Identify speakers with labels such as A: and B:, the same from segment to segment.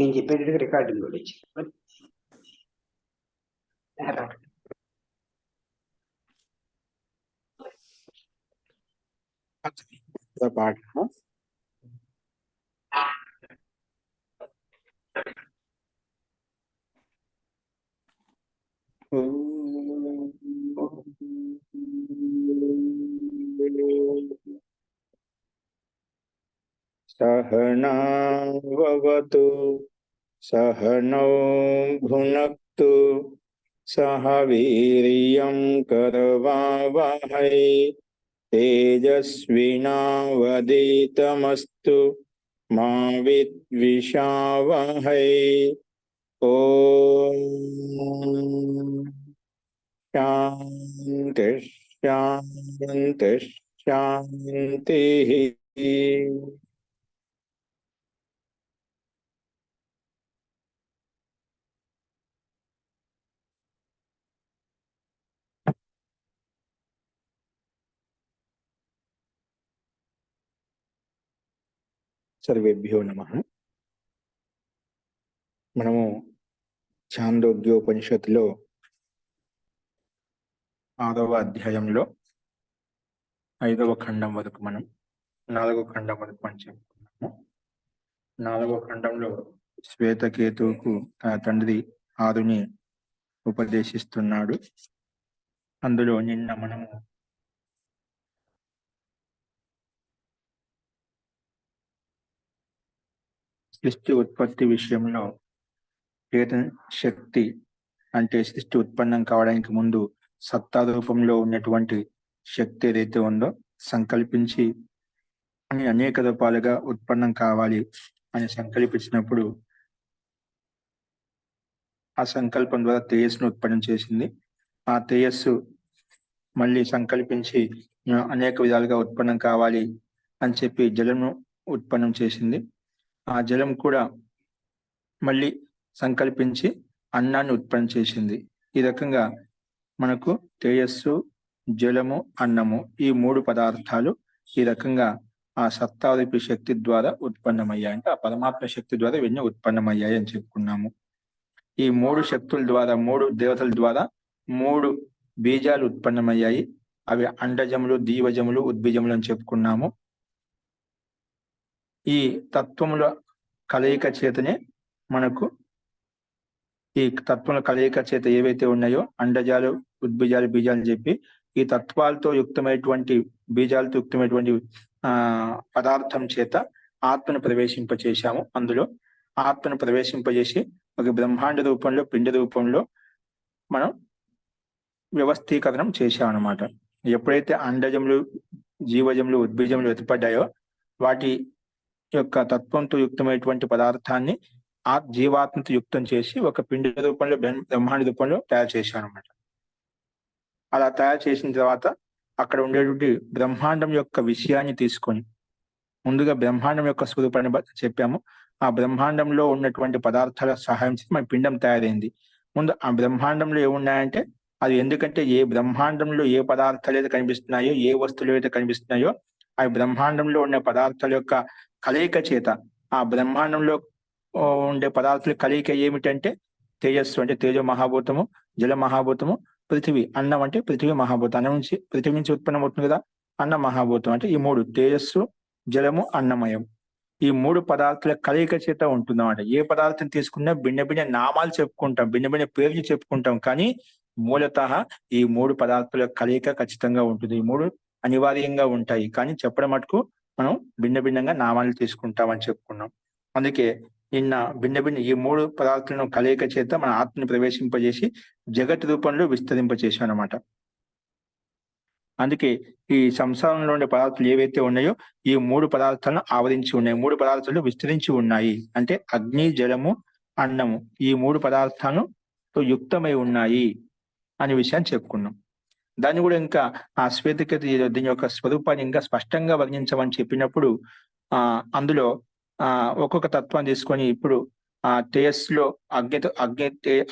A: నేను చెప్పేటట్టుగా రికార్డింగ్ కూడా ఇచ్చాను.
B: పాఠము సహనావతు సహనౌ భునక్తు సహ వీర్యం కరవావహై తేజస్వినావదీతమస్తు మా విద్విషావహై. ఓం శాంతి శాంతి శాంతి. సర్వేభ్యో నమః. మనము ఛాందోగ్యోపనిషత్తులో 6వ అధ్యాయంలో 5వ ఖండం వరకు మనం 4వ ఖండం వరకు మనం చెప్పుకున్నాము. 4వ ఖండంలో శ్వేతకేతువుకు తన తండ్రి ఆరుని ఉపదేశిస్తున్నాడు. అందులో నిన్న మనము సృష్టి ఉత్పత్తి విషయంలో చేతన శక్తి అంటే సృష్టి ఉత్పన్నం కావడానికి ముందు సత్తా రూపంలో ఉన్నటువంటి శక్తి ఏదైతే ఉందో సంకల్పించి అనేక రూపాలుగా ఉత్పన్నం కావాలి అని సంకల్పించినప్పుడు ఆ సంకల్పం ద్వారా తేజస్సును ఉత్పన్నం చేసింది. ఆ తేజస్సు మళ్ళీ సంకల్పించి అనేక విధాలుగా ఉత్పన్నం కావాలి అని చెప్పి జలంను ఉత్పన్నం చేసింది. ఆ జలం కూడా మళ్ళీ సంకల్పించి అన్నాన్ని ఉత్పన్నం చేసింది. ఈ రకంగా మనకు తేజస్సు, జలము, అన్నము ఈ 3 పదార్థాలు ఈ రకంగా ఆ సత్తారూపి శక్తి ద్వారా ఉత్పన్నమయ్యాయి. అంటే ఆ పరమాత్మ శక్తి ద్వారా ఇవన్నీ ఉత్పన్నమయ్యాయి అని చెప్పుకున్నాము. ఈ 3 శక్తుల ద్వారా 3 దేవతల ద్వారా 3 బీజాలు ఉత్పన్నమయ్యాయి. అవి అండజములు, దీవజములు, ఉద్బీజములు అని చెప్పుకున్నాము. ఈ తత్వముల కలయిక చేతనే మనకు ఈ తత్వముల కలయిక చేత ఏవైతే ఉన్నాయో అండజాలు, ఉద్బీజాలు, బీజాలు చెప్పి ఈ తత్వాలతో యుక్తమైనటువంటి బీజాలతో యుక్తమైనటువంటి పదార్థం చేత ఆత్మను ప్రవేశింపచేశాము. అందులో ఆత్మను ప్రవేశింపజేసి ఒక బ్రహ్మాండ రూపంలో, పిండ రూపంలో మనం వ్యవస్థీకరణం చేశామన్నమాట. ఎప్పుడైతే అండజములు, జీవజములు, ఉద్బీజములు ఏర్పడ్డాయో వాటి యొక్క తత్వంతో యుక్తమైనటువంటి పదార్థాన్ని ఆ జీవాత్మతో యుక్తం చేసి ఒక పిండ రూపంలో, బ్రహ్మాండ రూపంలో తయారు చేశాను అన్నమాట. అలా తయారు చేసిన తర్వాత అక్కడ ఉండేటువంటి బ్రహ్మాండం యొక్క విషయాన్ని తీసుకొని ముందుగా బ్రహ్మాండం యొక్క స్వరూపాన్ని చెప్పాము. ఆ బ్రహ్మాండంలో ఉన్నటువంటి పదార్థాల సహాయం చేసి మన పిండం తయారైంది. ముందు ఆ బ్రహ్మాండంలో ఏమున్నాయంటే అది ఎందుకంటే ఏ బ్రహ్మాండంలో ఏ పదార్థాలు అయితే కనిపిస్తున్నాయో, ఏ వస్తువులు అయితే కనిపిస్తున్నాయో ఆ బ్రహ్మాండంలో ఉన్న పదార్థాల యొక్క కలయిక చేత ఆ బ్రహ్మాండంలో ఉండే పదార్థాల కలయిక ఏమిటంటే తేజస్సు అంటే తేజో మహాభూతము, జల మహాభూతము, పృథివీ అన్నం అంటే పృథివీ మహాభూతం. అన్నం నుంచి పృథివీ నుంచి ఉత్పన్నమవుతుంది కదా అన్న మహాభూతం. అంటే ఈ 3 తేజస్సు, జలము, అన్నమయం ఈ 3 పదార్థాల కలయిక చేత ఉంటుందన్నమాట. ఏ పదార్థం తీసుకున్నా భిన్న భిన్న నామాలు చెప్పుకుంటాం, భిన్న భిన్న పేర్లు చెప్పుకుంటాం, కానీ మూలతః ఈ 3 పదార్థాల కలయిక ఖచ్చితంగా ఉంటుంది. ఈ 3 అనివార్యంగా ఉంటాయి, కానీ చెప్పడం మటుకు మనం భిన్న భిన్నంగా నామాలు తీసుకుంటామని చెప్పుకున్నాం. అందుకే నిన్న భిన్న భిన్న ఈ 3 పదార్థాలను కలయిక చేత మన ఆత్మని ప్రవేశింపజేసి జగత్ రూపంలో విస్తరింపజేసాం అన్నమాట. అందుకే ఈ సంసారంలో ఉండే పదార్థాలు ఏవైతే ఉన్నాయో ఈ 3 పదార్థాలను ఆవరించి ఉన్నాయి, 3 పదార్థాలు విస్తరించి ఉన్నాయి. అంటే అగ్ని, జలము, అన్నము ఈ 3 పదార్థాలతో యుక్తమై ఉన్నాయి అనే విషయాన్ని చెప్పుకున్నాం. దాన్ని కూడా ఇంకా ఆ శ్వేతకేతు దీని యొక్క స్వరూపాన్ని ఇంకా స్పష్టంగా వర్ణించమని చెప్పినప్పుడు అందులో ఒక్కొక్క తత్వాన్ని తీసుకొని ఇప్పుడు ఆ తేజస్సులో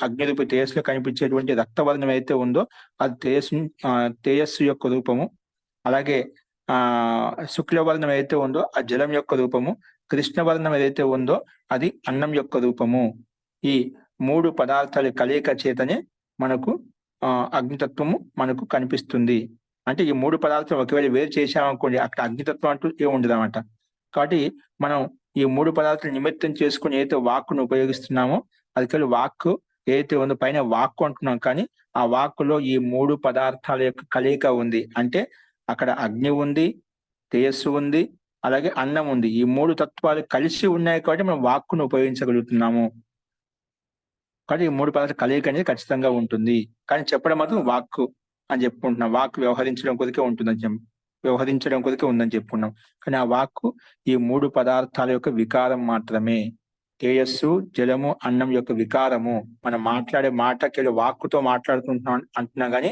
B: అగ్నిరూపి తేజస్సులో కనిపించేటువంటి రక్తవర్ణం అయితే ఉందో అది తేజస్సు యొక్క రూపము. అలాగే శుక్లవర్ణం అయితే ఉందో ఆ జలం యొక్క రూపము. కృష్ణవర్ణం ఏదైతే ఉందో అది అన్నం యొక్క రూపము. ఈ 3 పదార్థాల కలయిక చేతనే మనకు అగ్నితత్వము మనకు కనిపిస్తుంది. అంటే ఈ 3 పదార్థాలు ఒకవేళ వేరు చేశామనుకోండి, అక్కడ అగ్నితత్వం అంటూ ఏమి ఉండదన్నమాట. కాబట్టి మనం ఈ 3 పదార్థాలు నిమిత్తం చేసుకుని ఏదైతే వాక్కును ఉపయోగిస్తున్నామో అది కేవలం వాక్కు ఏదైతే ఉందో, పైన వాక్కు అంటున్నాం కానీ ఆ వాక్కులో ఈ 3 పదార్థాల యొక్క కలయిక ఉంది. అంటే అక్కడ అగ్ని ఉంది, తేజస్సు ఉంది, అలాగే అన్నం ఉంది. ఈ 3 తత్వాలు కలిసి ఉన్నాయి కాబట్టి మనం వాక్కును ఉపయోగించగలుగుతున్నాము. కాబట్టి ఈ 3 పదార్థాల కలయిక అనేది ఖచ్చితంగా ఉంటుంది. కానీ చెప్పడం మాత్రం వాక్కు అని చెప్పుకుంటున్నాం. వాక్కు వ్యవహరించడం కొరికే వ్యవహరించడం కొరికే ఉందని చెప్పుకున్నాం. కానీ ఆ వాక్కు ఈ 3 పదార్థాల యొక్క వికారం మాత్రమే. తేజస్సు, జలము, అన్నం యొక్క వికారము. మనం మాట్లాడే మాటకి వాక్కుతో మాట్లాడుకుంటున్నాం అంటున్నాం కానీ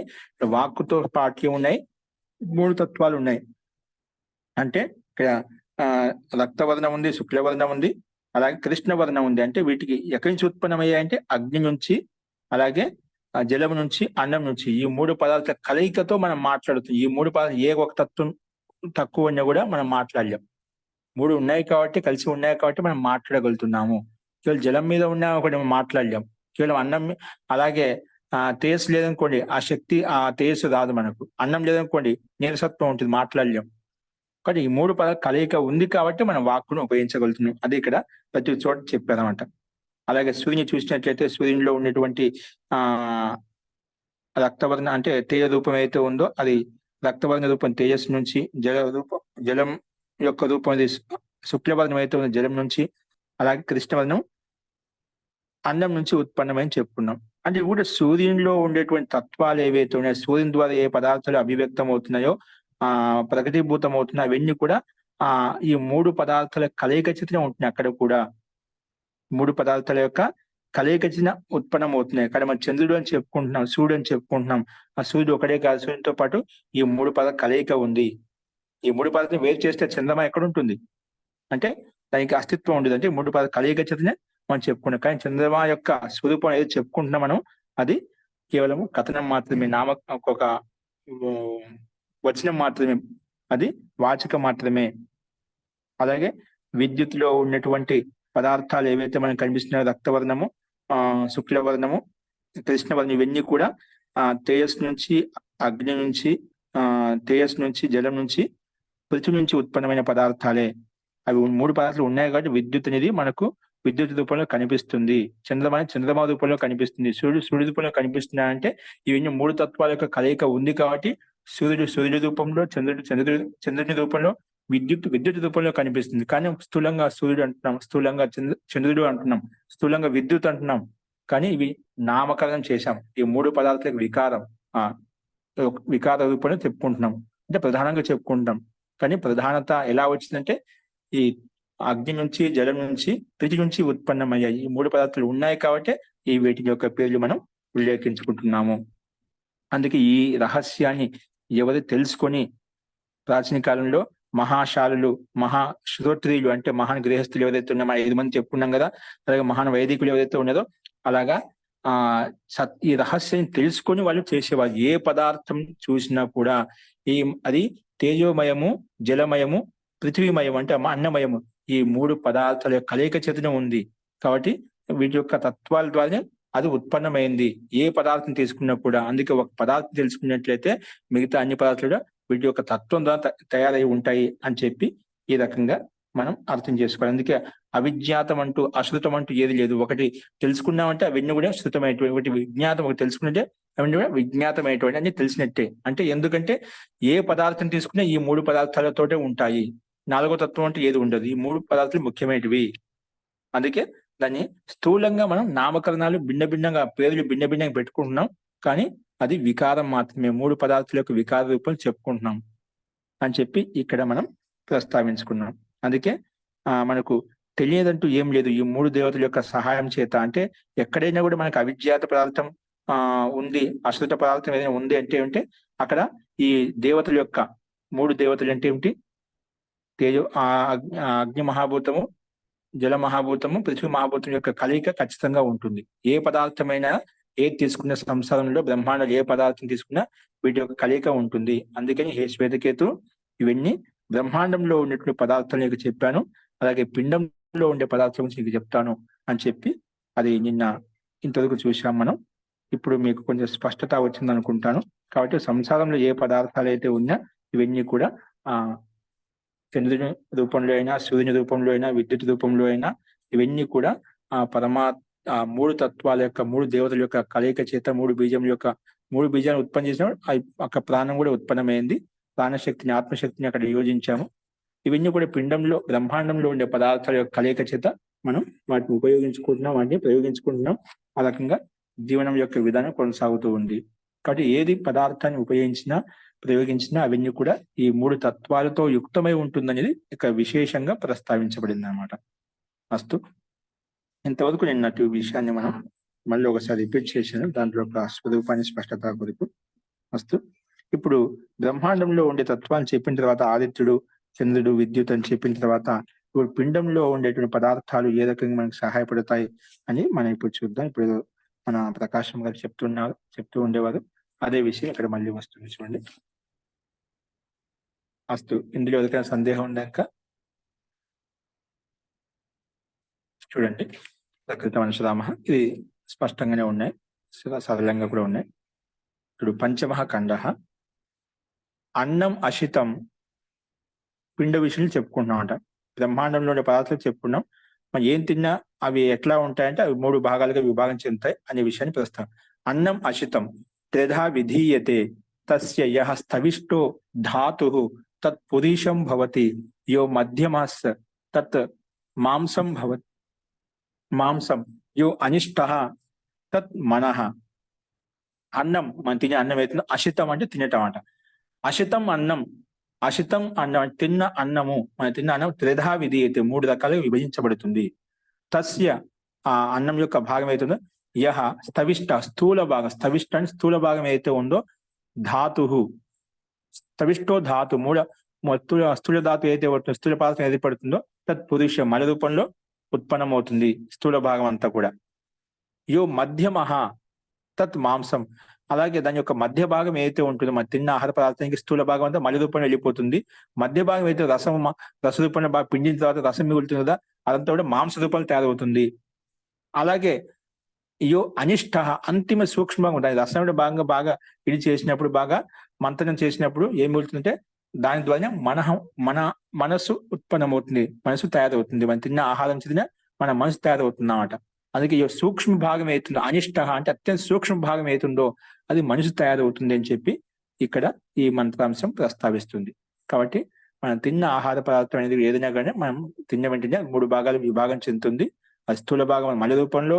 B: వాక్కుతో పాటు ఉన్నాయి 3 తత్వాలు ఉన్నాయి. అంటే ఇక్కడ రక్తవర్ణం ఉంది, శుక్లవర్ణం ఉంది, అలాగే కృష్ణవర్ణం ఉంది. అంటే వీటికి ఎక్కడి నుంచి ఉత్పన్నమయ్యాయంటే అగ్ని నుంచి, అలాగే జలం నుంచి, అన్నం నుంచి. ఈ 3 పదార్థాల కలయికతో మనం మాట్లాడుతాం. ఈ 3 పదార్థాలు ఏ ఒక తత్వం తక్కువ ఉన్నా కూడా మనం మాట్లాడలేం. 3 ఉన్నాయి కాబట్టి, కలిసి ఉన్నాయి కాబట్టి మనం మాట్లాడగలుగుతున్నాము. కేవలం జలం మీద ఉన్నా ఒకటి మాట్లాడలేం. కేవలం అన్నం అలాగే తేజస్సు లేదనుకోండి, ఆ శక్తి ఆ తేజస్సు రాదు మనకు. అన్నం లేదనుకోండి, నీరసత్వం ఉంటుంది, మాట్లాడలేం. కానీ ఈ 3 పదాల కలయిక ఉంది కాబట్టి మనం వాక్కును ఉపయోగించగలుగుతున్నాం. అది ఇక్కడ ప్రతి చోట చెప్పారన్నమాట. అలాగే సూర్యుని చూసినట్లయితే సూర్యునిలో ఉన్నటువంటి రక్తవర్ణ అంటే తేజ రూపం ఏదైతే ఉందో అది రక్తవర్ణ రూపం తేజస్సు నుంచి, జలం యొక్క రూపం అది శుక్లవర్ణం అయితే ఉందో జలం నుంచి, అలాగే కృష్ణవర్ణం అన్నం నుంచి ఉత్పన్నమని చెప్పుకున్నాం. అంటే కూడా సూర్యునిలో ఉండేటువంటి తత్వాలు ఏవైతే ఉన్నాయో, సూర్యుని ద్వారా ఏ పదార్థాలు అభివ్యక్తం అవుతున్నాయో, ప్రకటీభూతం అవుతున్నాయి, అవన్నీ కూడా ఈ 3 పదార్థాల కలయిక చేతనే ఉంటున్నాయి. అక్కడ కూడా 3 పదార్థాల యొక్క కలయిక చేత ఉత్పన్నం అవుతున్నాయి. అక్కడ మనం చంద్రుడు అని చెప్పుకుంటున్నాం, సూర్యుడు అని చెప్పుకుంటున్నాం. ఆ సూర్యుడు ఒకటే కాదు, సూర్యునితో పాటు ఈ 3 పదాల కలయిక ఉంది. ఈ 3 పదార్థాలు వేరు చేస్తే చంద్రమ ఎక్కడ ఉంటుంది అంటే దానికి అస్తిత్వం ఉండదు. అంటే 3 పదాల కలయిక చేతనే మనం చెప్పుకున్నాం. కానీ చంద్రమ యొక్క స్వరూపం ఏదో చెప్పుకుంటున్నాం మనం, అది కేవలం కథనం మాత్రమే, ఒక వచనం మాత్రమే, అది వాచకం మాత్రమే. అలాగే విద్యుత్తులో ఉన్నటువంటి పదార్థాలు ఏవైతే మనకు కనిపిస్తున్నాయో రక్తవర్ణము, శుక్లవర్ణము, కృష్ణవర్ణం, ఇవన్నీ కూడా తేజస్సు నుంచి, అగ్ని నుంచి, తేజస్సు నుంచి, జలం నుంచి, పృథ్వీ నుంచి ఉత్పన్నమైన పదార్థాలే. అవి 3 పదార్థాలు ఉన్నాయి కాబట్టి విద్యుత్ అనేది మనకు విద్యుత్ రూపంలో కనిపిస్తుంది. చంద్రమా రూపంలో కనిపిస్తుంది. సూర్యుడు రూపంలో కనిపిస్తున్నాయంటే ఇవన్నీ 3 తత్వాల యొక్క కలయిక ఉంది కాబట్టి సూర్యుడి రూపంలో, చంద్రుడి రూపంలో, విద్యుత్ రూపంలో కనిపిస్తుంది. కానీ స్థూలంగా సూర్యుడు అంటున్నాం, స్థూలంగా చంద్రుడు అంటున్నాం, స్థూలంగా విద్యుత్ అంటున్నాం. కానీ ఇవి నామకరణం చేశాం. ఈ 3 పదార్థాలకు వికార రూపంలో చెప్పుకుంటున్నాం, అంటే ప్రధానంగా చెప్పుకుంటాం. కానీ ప్రధానత ఎలా వచ్చిందంటే ఈ అగ్ని నుంచి, జలం నుంచి, పృథ్వీ నుంచి ఉత్పన్నమయ్యాయి. ఈ 3 పదార్థాలు ఉన్నాయి కాబట్టి ఈ వీటి యొక్క పేర్లు మనం ఉల్లేఖించుకుంటున్నాము. అందుకే ఈ రహస్యాన్ని ఎవరు తెలుసుకొని ప్రాచీన కాలంలో మహాశాలులు, మహాశ్రోత్రియులు అంటే మహాన్ గృహస్థులు ఎవరైతే ఉన్నారో, 5 మంది చెప్పుకున్నాం కదా, అలాగే మహాన్ వైదికులు ఎవరైతే ఉన్నారో అలాగా ఈ రహస్యాన్ని తెలుసుకొని వాళ్ళు చేసేవారు. ఏ పదార్థం చూసినా కూడా అది తేజోమయము, జలమయము, పృథ్వీమయం అంటే అన్నమయము, ఈ 3 పదార్థాల యొక్క కలయిక చేతనే ఉంది. కాబట్టి వీటి యొక్క తత్వాల ద్వారానే అది ఉత్పన్నమైంది. ఏ పదార్థం తీసుకున్నా కూడా. అందుకే ఒక పదార్థం తెలుసుకున్నట్లయితే మిగతా అన్ని పదార్థాలు వీటి యొక్క తత్వం ద్వారా తయారై ఉంటాయి అని చెప్పి ఈ రకంగా మనం అర్థం చేసుకోవాలి. అందుకే అవిజ్ఞాతం అంటూ, అశ్రుతం అంటూ ఏది లేదు. ఒకటి తెలుసుకున్నామంటే అవన్నీ కూడా శృతమైనటువంటి, ఒకటి విజ్ఞాతం, ఒకటి తెలుసుకున్నట్టే అవన్నీ కూడా విజ్ఞాతమైనటువంటి అన్ని తెలిసినట్టే. అంటే ఎందుకంటే ఏ పదార్థం తీసుకున్నా ఈ 3 పదార్థాలతోటే ఉంటాయి. 4వ తత్వం అంటే ఏది ఉండదు. ఈ 3 పదార్థాలు ముఖ్యమైనవి. అందుకే దాన్ని స్థూలంగా మనం నామకరణాలు భిన్నగా పేర్లు భిన్నంగా పెట్టుకుంటున్నాం. కానీ అది వికారం మాత్రమే. 3 పదార్థాల యొక్క వికార రూపాలు చెప్పుకుంటున్నాం అని చెప్పి ఇక్కడ మనం ప్రస్తావించుకున్నాం. అందుకే మనకు తెలియదంటూ ఏం లేదు. ఈ 3 దేవతల యొక్క సహాయం చేత, అంటే ఎక్కడైనా కూడా మనకు అవిజ్ఞాత పదార్థం ఉంది, అశ్రుత పదార్థం ఏదైనా ఉంది అంటే అక్కడ ఈ దేవతల యొక్క 3 దేవతలు అంటే ఏమిటి? అగ్ని మహాభూతము, జల మహాభూతము, పృథ్వీ మహాభూతం యొక్క కలయిక ఖచ్చితంగా ఉంటుంది. ఏ పదార్థమైనా, ఏది తీసుకున్న సంసారంలో బ్రహ్మాండాలు ఏ పదార్థం తీసుకున్నా వీటి యొక్క కలయిక ఉంటుంది. అందుకని హే శ్వేతకేతు, ఇవన్నీ బ్రహ్మాండంలో ఉన్నటువంటి పదార్థాలు చెప్పాను. అలాగే పిండంలో ఉండే పదార్థం గురించి నీకు చెప్తాను అని చెప్పి అది నిన్న ఇంతవరకు చూసాం మనం. ఇప్పుడు మీకు కొంచెం స్పష్టత వచ్చింది అనుకుంటాను. కాబట్టి సంసారంలో ఏ పదార్థాలు అయితే ఉన్నా ఇవన్నీ కూడా చంద్రుని రూపంలో అయినా, సూర్యుని రూపంలో అయినా, విద్యుత్ రూపంలో అయినా ఇవన్నీ కూడా మూడు తత్వాల యొక్క, మూడు దేవతల యొక్క కలయిక చేత మూడు బీజాలను ఉత్పత్తి చేసినప్పుడు అక్కడ ప్రాణం కూడా ఉత్పన్నమైంది. ప్రాణశక్తిని, ఆత్మశక్తిని అక్కడ యోజించాము. ఇవన్నీ కూడా పిండంలో, బ్రహ్మాండంలో ఉండే పదార్థాల యొక్క కలయిక చేత మనం వాటిని ఉపయోగించుకుంటున్నాం, వాటిని ప్రయోగించుకుంటున్నాం. ఆ రకంగా జీవనం యొక్క విధానం కొనసాగుతూ ఉంది. కాబట్టి ఏది పదార్థాన్ని ప్రయోగించినా అవన్నీ కూడా ఈ మూడు తత్వాలతో యుక్తమై ఉంటుందనేది ఇక విశేషంగా ప్రస్తావించబడింది అన్నమాట. అస్తు, ఇంతవరకు నిన్నటి విషయాన్ని మనం మళ్ళీ ఒకసారి రిపీట్ చేశాను, దాంట్లో ఒక స్వరూపాన్ని స్పష్టత కొరకు. అస్తు, ఇప్పుడు బ్రహ్మాండంలో ఉండే తత్వాన్ని చెప్పిన తర్వాత, ఆదిత్యుడు, చంద్రుడు, విద్యుత్ అని చెప్పిన తర్వాత, ఇప్పుడు పిండంలో ఉండేటువంటి పదార్థాలు ఏ రకంగా మనకు సహాయపడతాయి అని మనం ఇప్పుడు చూద్దాం. ఇప్పుడు మన ప్రకాశం గారు చెప్తూ ఉండేవారు, అదే విషయం ఇక్కడ మళ్ళీ వస్తుంది చూడండి. అస్తు, ఇందులో ఎవరికైనా సందేహం ఉందాక చూడండి. ప్రకృత మనుషురామ, ఇది స్పష్టంగానే ఉన్నాయి, సరళంగా కూడా ఉన్నాయి. ఇప్పుడు పంచమః ఖండః, అన్నం అశితం పిండ విషయాలు చెప్పుకుంటున్నాం అంట. బ్రహ్మాండంలో ఉండే పదార్థాలు చెప్పుకున్నాం. మనం ఏం తిన్నా అవి ఎట్లా ఉంటాయంటే అవి మూడు భాగాలుగా విభాగం చెందుతాయి అనే విషయాన్ని ప్రస్తావం. అన్నం అశితం త్రిధా విధీయతే తస్య యః స్థవిష్టో ధాతుః తత్ పురీషం భవతి యో మధ్యమస్ తత్ మాంసం భవతి మాంసం యో అనిష్టః తత్ మనః. అన్నం, మనం తినే అన్నం అవుతుందో, అశితం అంటే తినటం అంట. అశితం అన్నం తిన్న అన్నము, మనం తిన్న అన్నం త్రిధా విధీయతే మూడు రకాలుగా విభజించబడుతుంది. తస్య ఆ అన్నం యొక్క భాగం అవుతుందో, యహ స్థవిష్ట స్థూల భాగం, స్థవిష్ట అని స్థూల భాగం ఏదైతే ఉందో, ధాతు స్థవిష్టో ధాతు స్థూల ధాతు ఏదైతే పడుతుందో, స్థూల పదార్థం ఏది పడుతుందో, తత్ పురుష మల రూపంలో ఉత్పన్నమవుతుంది స్థూల భాగం అంతా కూడా. యో మధ్యమః తత్ మాంసం, అలాగే దాని యొక్క మధ్య భాగం ఏదైతే ఉంటుందో, మన తిన్న ఆహార పదార్థానికి స్థూల భాగం అంతా మలి రూపంలో వెళ్ళిపోతుంది. మధ్య భాగం అయితే రస రూపంలో బాగా పిండిన తర్వాత రసం మిగులుతుంది కదా, అదంతా కూడా మాంస రూపంలో తయారవుతుంది. అలాగే యో అనిష్ట అంతిమ సూక్ష్మ భాగం, దాని రసం భాగంగా బాగా ఇది చేసినప్పుడు, బాగా మంతనం చేసినప్పుడు ఏం మిగులుతుందంటే దాని ద్వారా మన మనస్సు ఉత్పన్నమవుతుంది, మనసు తయారవుతుంది. మనం తిన్న ఆహారం చదివిన మన మనసు తయారవుతుందన్నమాట. అందుకే ఈ సూక్ష్మ భాగం అవుతుందో, అనిష్ట అంటే అత్యంత సూక్ష్మ భాగం అవుతుందో అది మనిషి తయారవుతుంది అని చెప్పి ఇక్కడ ఈ మంత్రాంశం ప్రస్తావిస్తుంది. కాబట్టి మనం తిన్న ఆహార పదార్థం అనేది ఏదైనా కానీ మనం తిన్న వెంటనే మూడు భాగాలు విభాగం చెందుతుంది. అది స్థూల భాగం మల రూపంలో,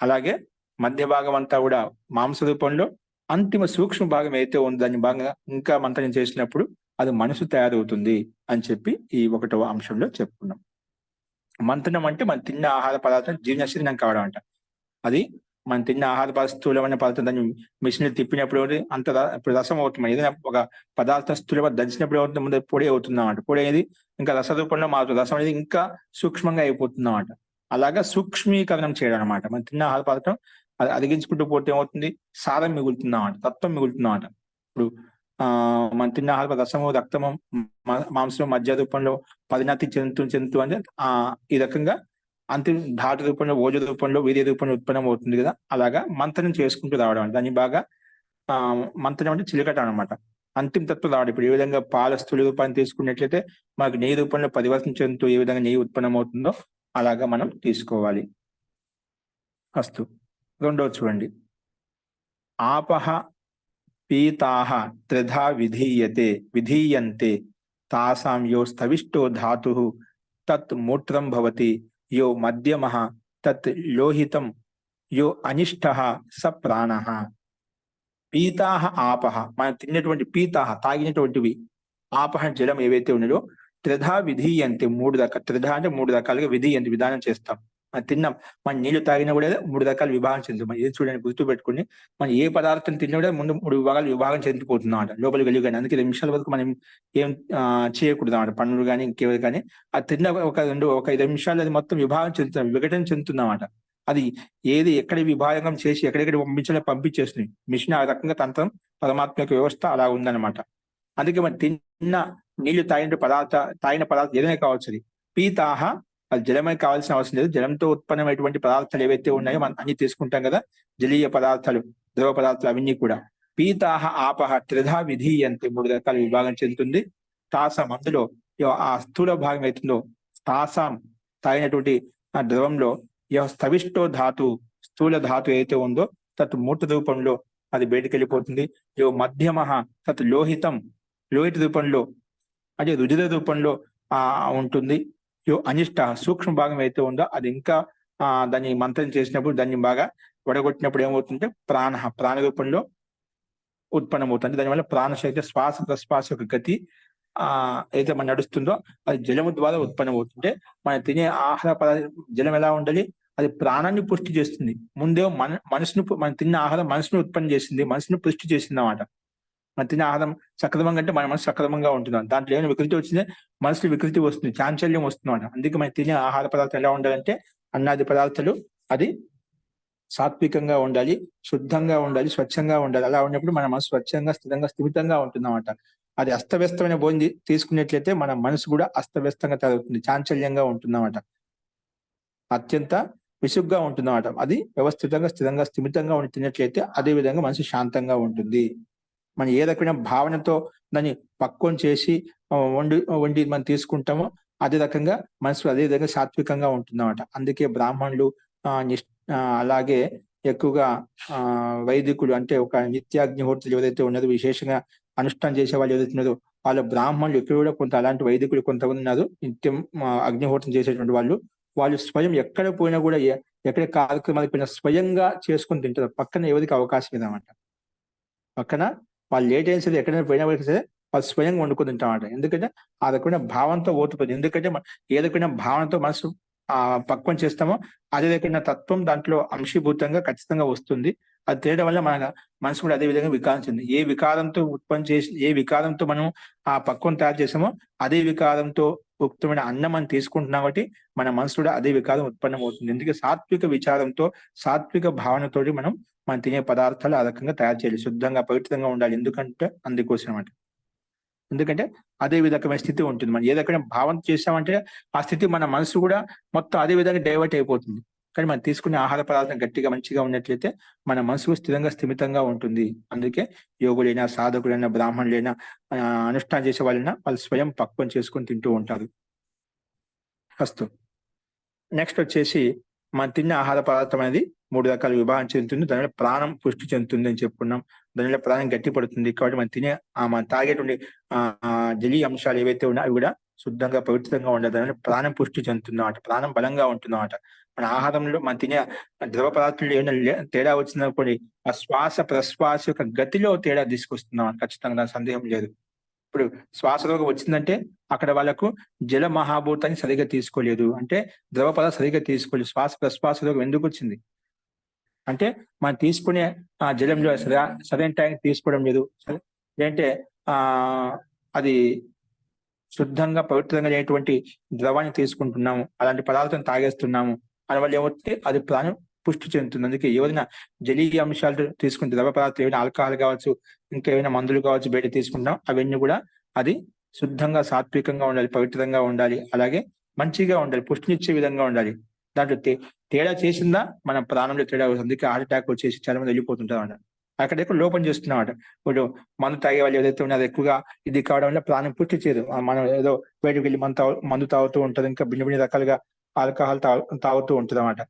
B: అలాగే మధ్య భాగం అంతా కూడా మాంస రూపంలో, అంతిమ సూక్ష్మ భాగం అయితే ఉందో దాన్ని భాగంగా ఇంకా మంత్రం చేసినప్పుడు అది మనసు తయారవుతుంది అని చెప్పి ఈ 1వ అంశంలో చెప్పుకున్నాం. మంతనం అంటే మనం తిన్న ఆహార పదార్థం జీర్ణశీలం కావడం అంట. అది మనం తిన్న ఆహార పదార్థం స్థూలమైన పదార్థం దాన్ని మిషన్ తిప్పినప్పుడు అంత ఇప్పుడు రసం అవుతుంది. ఏదైనా ఒక పదార్థం స్థూలంగా దంచినప్పుడు ఏమవుతుంది, ముందు పొడి అవుతుందాం అంట. పొడి అనేది ఇంకా రస రూపంలో మారుతుంది, రసం అనేది ఇంకా సూక్ష్మంగా అయిపోతుందాం అంట. అలాగా సూక్ష్మీకరణం చేయడం అనమాట. మనం తిన్న ఆహార పదార్థం అది అదిగించుకుంటూ పోతే ఏమవుతుంది, సారం మిగులుతుందాం అంట, తత్వం మిగులుతుందాం అంట. ఇప్పుడు మనం తిన్న ఆహార రసము, రక్తము, మాంసం మధ్య రూపంలో పరిణతి చెందుతూ అంటే ఈ రకంగా అంతిమ ధాటు రూపంలో, ఓజ రూపంలో, వీర్య రూపంలో ఉత్పన్నం అవుతుంది కదా. అలాగా మంతనం చేసుకుంటూ రావడం, దాన్ని బాగా మంతనం అంటే చిలకటం అనమాట. అంతిమ తత్వం రావడం. ఇప్పుడు ఏ విధంగా పాల స్థూల రూపాన్ని తీసుకున్నట్లయితే మనకు నెయ్యి రూపంలో పరివర్తన చెందుతూ ఏ విధంగా నెయ్యి ఉత్పన్నం అవుతుందో అలాగా మనం తీసుకోవాలి. అస్తు, రెండోది చూడండి. ఆపహ పీతాః త్రిధా విధీయంతే తాసాం యో స్థవిష్టో ధాతుః తత్ మూత్రం భవతి యో మధ్యమః తత్ లోహితం యో అనిష్టః స ప్రాణః. పీతాః ఆపహ, మనం తిన్నటువంటి పీతాః తాగినటువంటివి, ఆపహ జలం ఏవైతే ఉన్నాయో, త్రిధా విధీయంతే త్రిధా అంటే మూడు రకాలుగా విధీయంతి విధానం చేస్తాం. మనం తిన్నాం, మనం నీళ్లు తాగినా కూడా మూడు రకాలు విభాగం చెందుతాం. మనం ఏది చూడండి, గుర్తు పెట్టుకుని మనం ఏ పదార్థం తిన్నా కూడా ముందు మూడు విభాగాలు విభాగం చెందిపోతున్నాం అంట, లోపలికి వెళ్ళి. కానీ అందుకే 2 నిమిషాల వరకు మనం ఏం చేయకూడదు అన్నమాట, పనులు కానీ ఇంకేవి కానీ. అది తిన్న ఒక 5 నిమిషాలు అది మొత్తం విభాగం చెందుతున్నాం, విఘటన చెందుతున్నాం అంట. అది ఏది ఎక్కడ విభాగం చేసి ఎక్కడెక్కడ పంపించేస్తుంది మిషన్. ఆ రకంగా తంత్రం పరమాత్మ యొక్క వ్యవస్థ అలా ఉందన్నమాట. అందుకే మనం తిన్న నీళ్లు తాగిన పదార్థం ఏదైనా కావచ్చు, అది పీతాహ, అది జలమే కావాల్సిన అవసరం లేదు. జలంతో ఉత్పన్నమైనటువంటి పదార్థాలు ఏవైతే ఉన్నాయో మనం అన్ని తీసుకుంటాం కదా, జలీయ పదార్థాలు, ద్రవ పదార్థాలు అవన్నీ కూడా. పీతాహ ఆపహ త్రిధా విధీయంతే, 3 రకాల విభాగం చెందుతుంది. తాసం, అందులో ఆ స్థూల భాగం అవుతుందో, తాసాం తాగినటువంటి ఆ ద్రవంలో స్థవిష్టో ధాతు, స్థూల ధాతు ఏదైతే ఉందో తత్ మూర్త రూపంలో అది బయటికి వెళ్ళిపోతుంది. మధ్యమ తత్ లోహితం, లోహిత రూపంలో అంటే రుధిర రూపంలో ఉంటుంది. అనిష్ట, సూక్ష్మ భాగం అయితే ఉందో అది ఇంకా దాన్ని మంత్రం చేసినప్పుడు, దాన్ని బాగా వడగొట్టినప్పుడు ఏమవుతుందంటే ప్రాణ రూపంలో ఉత్పన్నమవుతుంది. దానివల్ల ప్రాణశక్తి, శ్వాస ప్రశ్వాస యొక్క గతి అయితే మనం నడుస్తుందో అది జలము ద్వారా ఉత్పన్నమవుతుంటే, మనం తినే ఆహార పదార్థం జలం ఎలా ఉండాలి, అది ప్రాణాన్ని పుష్టి చేస్తుంది. ముందే మనసును, మనం తిన్న ఆహారం మనసును ఉత్పత్తి చేసింది, మనసును పుష్టి చేసింది అన్నమాట. మనం తినే ఆహారం సక్రమంగా అంటే మన మనసు సక్రమంగా ఉంటున్నాం. దాంట్లో ఏమైనా వికృతి వచ్చిందే మనసులో వికృతి వస్తుంది, చాంచల్యం వస్తుంది. అందుకే మనం తినే ఆహార పదార్థం ఎలా ఉండాలంటే, అన్నాది పదార్థాలు అది సాత్వికంగా ఉండాలి, శుద్ధంగా ఉండాలి, స్వచ్ఛంగా ఉండాలి. అలా ఉన్నప్పుడు మన మనసు స్వచ్ఛంగా, స్థిరంగా, స్థిమితంగా ఉంటుందన్నమాట. అది అస్తవ్యస్తమైన భోజనం తీసుకున్నట్లయితే మన మనసు కూడా అస్తవ్యస్తంగా తయారవుతుంది, చాంచల్యంగా ఉంటుందన్నమాట, అత్యంత విసుగ్గా ఉంటుందన్నమాట. అది వ్యవస్థితంగా, స్థిరంగా, స్థిమితంగా ఉండి తిన్నట్లయితే అదే విధంగా మనసు శాంతంగా ఉంటుంది. మనం ఏ రకమైన భావనతో దాన్ని పక్వం చేసి వండి మనం తీసుకుంటామో అదే రకంగా మనసు అదే విధంగా సాత్వికంగా ఉంటుందన్నమాట. అందుకే బ్రాహ్మణులు అలాగే ఎక్కువగా వైదికులు అంటే ఒక నిత్యాగ్నిహోత్రులు ఎవరైతే ఉన్నారో, విశేషంగా అనుష్ఠానం చేసే వాళ్ళు ఎవరైతే ఉన్నారో వాళ్ళ బ్రాహ్మణులు ఇక్కడ కూడా కొంత అలాంటి వైదికులు కొంతమంది ఉన్నారు. నిత్యం అగ్నిహోత్రం చేసేటువంటి వాళ్ళు స్వయం ఎక్కడ పోయినా కూడా, ఎక్కడ కార్యక్రమాలకు పోయినా స్వయంగా చేసుకుని తింటారు. పక్కన ఎవరికి అవకాశం ఇదన్నమాట. పక్కన వాళ్ళు లేట్ అయినా సరే, ఎక్కడైనా పోయినా సరే వాళ్ళు స్వయంగా వండుకొని తింటామన్నమాట. ఎందుకంటే ఆ రకమైన భావంతో ఓతుపోతుంది. ఎందుకంటే ఏ రకమైన భావనతో మనసు పక్వం చేస్తామో అదే రకమైన తత్వం దాంట్లో అంశీభూతంగా ఖచ్చితంగా వస్తుంది. అది తేయడం వల్ల మన మనసు కూడా అదే విధంగా వికారించింది. ఏ వికారంతో ఉత్పత్తి చేసి, ఏ వికారంతో మనం ఆ పక్వం తయారు చేసామో అదే వికారంతో ఉక్తమైన అన్నం మనం తీసుకుంటున్నాం కాబట్టి మన మనసు కూడా అదే వికారం ఉత్పన్నం అవుతుంది. ఎందుకంటే సాత్విక విచారంతో, సాత్విక భావనతోటి మనం తినే పదార్థాలు ఆ రకంగా తయారు చేయాలి, శుద్ధంగా పవిత్రంగా ఉండాలి. ఎందుకంటే అందుకోసం అన్నమాట. ఎందుకంటే అదే విధమైన స్థితి ఉంటుంది. మనం ఏ రకమైన భావన చేసామంటే ఆ స్థితి మన మనసు కూడా మొత్తం అదే విధంగా డైవర్ట్ అయిపోతుంది. కానీ మనం తీసుకునే ఆహార పదార్థం గట్టిగా మంచిగా ఉన్నట్లయితే మన మనసు స్థిరంగా, స్థిమితంగా ఉంటుంది. అందుకే యోగులైనా, సాధకులైనా, బ్రాహ్మణులైనా, అనుష్ఠానం చేసే వాళ్ళైనా వాళ్ళు స్వయం పక్వం చేసుకొని తింటూ ఉంటారు. ఫస్ట్ నెక్స్ట్ వచ్చేసి మనం తిన్న ఆహార పదార్థం అనేది 3 రకాల విభాగం చెందుతుంది. దానివల్ల ప్రాణం పుష్టి చెందుతుంది అని చెప్పుకున్నాం. దానివల్ల ప్రాణం గట్టిపడుతుంది. కాబట్టి మనం తాగేటువంటి జలీయ అంశాలు ఏవైతే ఉన్నాయో అవి కూడా శుద్ధంగా, పవిత్రంగా ఉండాలి. దానివల్ల ప్రాణం పుష్టి చెందుతుంది అన్నమాట, ప్రాణం బలంగా ఉంటుంది అన్నమాట. మన ఆహారంలో మనం తినే ద్రవ పదార్థంలో ఏమైనా తేడా వచ్చినప్పుడు ఆ శ్వాస ప్రశ్వాస యొక్క గతిలో తేడా తీసుకొస్తున్నాం ఖచ్చితంగా, సందేహం లేదు. ఇప్పుడు శ్వాస రోగం వచ్చిందంటే అక్కడ వాళ్ళకు జల మహాభూతాన్ని సరిగా తీసుకోలేదు, అంటే ద్రవ పదార్థం సరిగా తీసుకోలేదు. శ్వాస ప్రశ్వాస రోగం ఎందుకు వచ్చింది అంటే మనం తీసుకునే ఆ జలంలో సరైన టైం తీసుకోవడం లేదు, లేదంటే అది శుద్ధంగా, పవిత్రంగా లేనటువంటి ద్రవాన్ని తీసుకుంటున్నాము, అలాంటి పదార్థం తాగేస్తున్నాము. దానివల్ల ఏమవుతుంది, అది ప్రాణం పుష్టి చెందుతుంది. అందుకే ఏవైనా జలీయ అంశాలు తీసుకుంటే, ద్రవ పదార్థాలు ఏమైనా ఆల్కహాల్ కావచ్చు, ఇంకా ఏమైనా మందులు కావచ్చు బయట తీసుకుంటాం, అవన్నీ కూడా అది శుద్ధంగా, సాత్వికంగా ఉండాలి, పవిత్రంగా ఉండాలి, అలాగే మంచిగా ఉండాలి, పుష్టినిచ్చే విధంగా ఉండాలి. దాంట్లో తేడా చేసిందా మన ప్రాణంలో తేడా వస్తుంది. అందుకే హార్ట్ అటాక్ వచ్చేసి చాలా మంది వెళ్ళిపోతుంటారు అన్నమాట. అక్కడెక్కడ లోపం చేస్తున్నామాట. ఇప్పుడు మందు తాగే వాళ్ళు ఏదైతే ఉన్నారో ఎక్కువగా ఇది కావడం వల్ల ప్రాణం పుష్టి చేయదు. మనం ఏదో బయటకు వెళ్ళి మందు తాగుతూ ఉంటారు, ఇంకా భిన్న రకాలుగా ఆల్కహాల్ తాగుతూ ఉంటుంది అన్నమాట.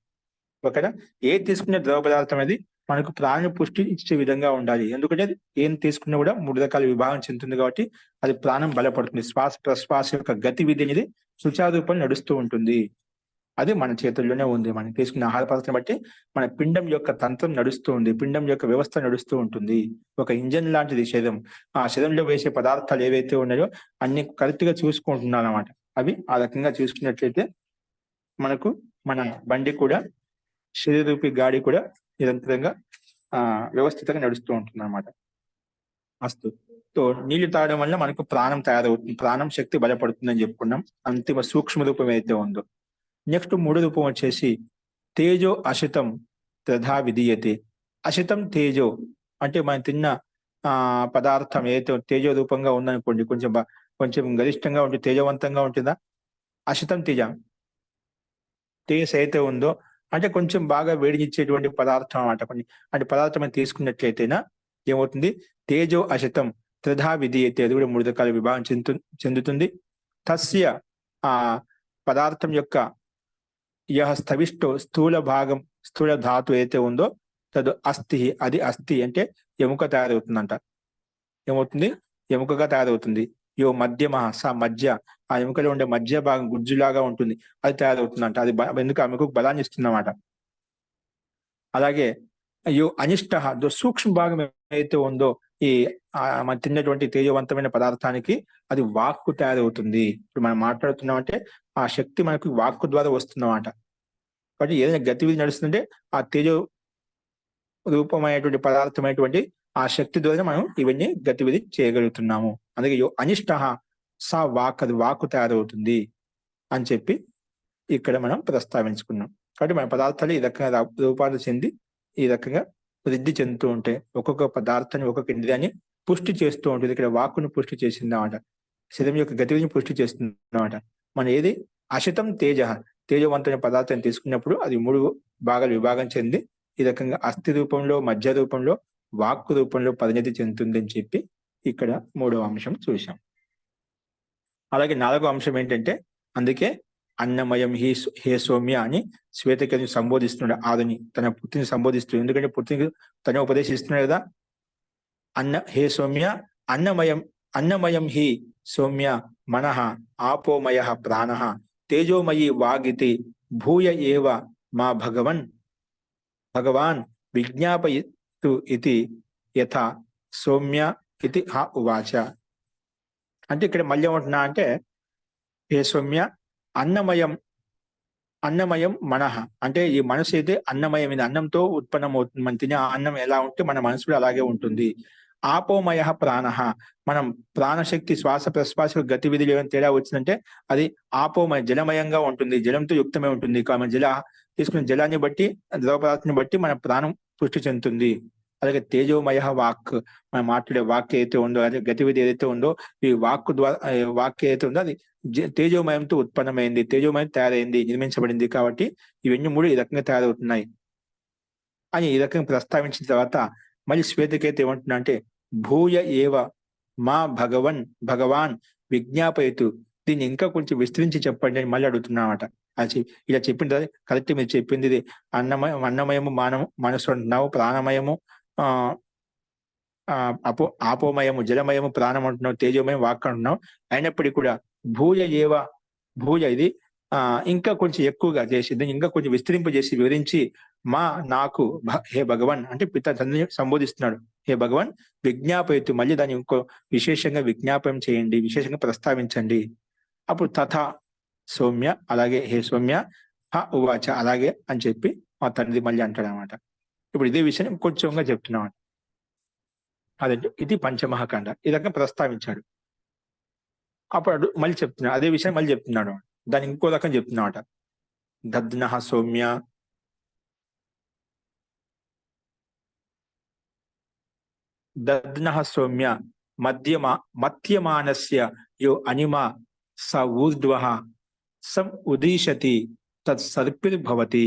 B: ఓకేనా. ఏది తీసుకునే ద్రవ పదార్థం అనేది మనకు ప్రాణ పుష్టి ఇచ్చే విధంగా ఉండాలి. ఎందుకంటే ఏం తీసుకున్నా కూడా 3 రకాల విభాగం చెందుతుంది కాబట్టి అది ప్రాణం బలపడుతుంది. శ్వాస ప్రశ్వాస యొక్క గతివిధి అనేది సుచారూపం నడుస్తూ ఉంటుంది. అది మన చేతుల్లోనే ఉంది. మనం తీసుకున్న ఆహార పదార్థం బట్టి మన పిండం యొక్క తంత్రం నడుస్తూ ఉంది, పిండం యొక్క వ్యవస్థ నడుస్తూ ఉంటుంది. ఒక ఇంజన్ లాంటిది శరీరం. ఆ శరీరంలో వేసే పదార్థాలు ఏవైతే ఉన్నాయో అన్ని కరెక్ట్ గా చూసుకుంటున్నాను అన్నమాట. అవి ఆ రకంగా చూసుకున్నట్లయితే మనకు మన బండి కూడా, శరీరూపి గాడి కూడా నిరంతరంగా వ్యవస్థితంగా నడుస్తూ ఉంటుంది అన్నమాట. అస్తు. సో నీళ్లు తాగడం వల్ల మనకు ప్రాణం తయారవుతుంది, ప్రాణం శక్తి బలపడుతుందని చెప్పుకున్నాం. అంతిమ సూక్ష్మ రూపం ఏదైతే ఉందో. నెక్స్ట్ 3 రూపం వచ్చేసి తేజో అశితం తథా విధీయతే. అశితం తేజో అంటే మనం తిన్న పదార్థం ఏదైతే తేజో రూపంగా ఉందనుకోండి, కొంచెం గరిష్టంగా ఉంటే తేజవంతంగా ఉంటుందా, అశితం తేజ, తేజస్ అయితే ఉందో అంటే కొంచెం బాగా వేడినిచ్చేటువంటి పదార్థం అన్నమాట. కొన్ని అంటే పదార్థం అని తీసుకున్నట్లయితేనా ఏమవుతుంది, తేజో అశితం త్రిధా విధీయతే, అది కూడా 3 రకాల విభాగం చెందుతుంది. తస్య ఆ పదార్థం యొక్క స్థవిష్టో స్థూల భాగం, స్థూల ధాతు అయితే ఉందో తదు అస్థి, అది అస్థి అంటే ఎముక తయారవుతుందంట. ఏమవుతుంది, ఎముకగా తయారవుతుంది. యో మధ్యమ స మధ్య, ఆ ఎముకలో ఉండే మధ్య భాగం గుజ్జులాగా ఉంటుంది, అది తయారవుతుందంట. అది ఎందుకు ఆమెకు బలాన్ని ఇస్తుందన్నమాట. అలాగే యో అనిష్ట, సూక్ష్మ భాగం ఏదైతే ఉందో ఈ మనం తిన్నటువంటి తేజవంతమైన పదార్థానికి అది వాక్కు తయారవుతుంది. ఇప్పుడు మనం మాట్లాడుతున్నాం అంటే ఆ శక్తి మనకు వాక్కు ద్వారా వస్తుందన్నమాట. కాబట్టి ఏదైనా గతివిధి నడుస్తుంటే ఆ తేజో రూపమైనటువంటి పదార్థమైనటువంటి ఆ శక్తి ద్వారా మనం ఇవన్నీ గతివిధి చేయగలుగుతున్నాము. అందుకే అనిష్ట సా వాక్, అది వాక్కు తయారవుతుంది అని చెప్పి ఇక్కడ మనం ప్రస్తావించుకున్నాం. కాబట్టి మన పదార్థాలు ఈ రకంగా రూపాలు చెంది ఈ రకంగా వృద్ధి చెందుతూ ఉంటాయి. ఒక్కొక్క పదార్థాన్ని ఒక్కొక్క ఇంద్రియాన్ని పుష్టి చేస్తూ ఉంటుంది. ఇక్కడ వాక్కును పుష్టి చేసిందన్నమాట, శరీరం యొక్క గతివిధిని పుష్టి చేస్తుందన్నమాట. మనం ఏది అశితం తేజ, తేజవంతమైన పదార్థాన్ని తీసుకున్నప్పుడు అది 3 భాగాలు విభాగం చెంది ఈ రకంగా అస్థి రూపంలో, మధ్య రూపంలో, వాక్కు రూపంలో పరిణతి చెందుతుంది అని చెప్పి ఇక్కడ 3వ అంశం చూశాం. అలాగే 4వ అంశం ఏంటంటే, అందుకే అన్నమయం హే సౌమ్య అని శ్వేతకేతుని సంబోధిస్తున్నాడు. ఆదని తన పుత్రిని సంబోధిస్తున్నాడు. ఎందుకంటే పుత్రికి తనే ఉపదేశిస్తున్నాడు కదా. హే సౌమ్య అన్నమయం హి సౌమ్య మనః ఆపోమయ ప్రాణ తేజోమయి వాగితి భూయ ఏవ మా భగవాన్ విజ్ఞాపయతు ఇతి యథా సౌమ్య ఇది హా ఉవాచ. అంటే ఇక్కడ మళ్ళీ ఏమంటున్నా అంటే, హే సౌమ్య అన్నమయం మనః అంటే ఈ మనసు అయితే అన్నమయం, ఇది అన్నంతో ఉత్పన్నమవుతుంది. మనం తినే అన్నం ఎలా ఉంటే మన మనసు కూడా అలాగే ఉంటుంది. ఆపోమయ ప్రాణ, మనం ప్రాణశక్తి శ్వాస ప్రశ్వాస గతివిధులు ఏమైనా తేడా వచ్చిందంటే అది ఆపోమయ జలమయంగా ఉంటుంది, జలంతో యుక్తమై ఉంటుంది. జల తీసుకున్న జలాన్ని బట్టి, ద్రవ పదార్థాన్ని బట్టి మన ప్రాణం పుష్టి చెందుతుంది. అలాగే తేజోమయ వాక్, మనం మాట్లాడే వాక్య అయితే ఉందో, అదే గతివిధి ఏదైతే ఉందో ఈ వాక్కు ద్వారా వాక్య అయితే ఉందో అది తేజోమయంతో ఉత్పన్నమైంది, తేజోమయం తయారైంది, నిర్మించబడింది. కాబట్టి ఇవన్నీ 3 ఈ రకంగా తయారవుతున్నాయి అని ఈ రకంగా ప్రస్తావించిన తర్వాత మళ్ళీ శ్వేతకేతు ఏమంటున్నా అంటే, భూయ ఏవ మా భగవాన్ విజ్ఞాపయతు, దీన్ని ఇంకా కొంచెం విస్తరించి చెప్పండి అని మళ్ళీ అడుగుతున్నమాట. అది ఇలా చెప్పిన తర్వాత కరెక్ట్ మీరు చెప్పింది ఇది అన్నమయము మనసు అంటున్నావు, ప్రాణమయము ఆపోమయము జలమయము ప్రాణం అంటున్నావు, తేజోమయం వాక్ అంటున్నావు. అయినప్పటికీ కూడా భూయ ఇది ఇంకా కొంచెం ఎక్కువగా చేసి దీన్ని ఇంకా కొంచెం విస్తరింపజేసి వివరించి నాకు హే భగవాన్ అంటే తండ్రిని సంబోధిస్తున్నాడు. హే భగవాన్ విజ్ఞాపయతు, మళ్ళీ దాన్ని ఇంకో విశేషంగా విజ్ఞాపనం చేయండి, విశేషంగా ప్రస్తావించండి. అప్పుడు తథా సౌమ్య, అలాగే హే సౌమ్య హ ఉవాచ, అలాగే అని చెప్పి మా తండ్రి మళ్ళీ అంటాడు అనమాట. ఇప్పుడు ఇదే విషయాన్ని కొంచెంగా చెప్తున్నాం. అదంటే ఇది పంచమహాఖండ ఈ రకంగా ప్రస్తావించాడు. అప్పుడు మళ్ళీ చెప్తున్నాడు అదే విషయం మళ్ళీ చెప్తున్నాడు. దాన్ని ఇంకో రకం చెప్తున్నామాట. దద్నః సౌమ్య మధ్యమానస్య యో అనిమా స ఊర్ధ్వః సం ఉదీషతి తత్ సర్పిర్భవతి.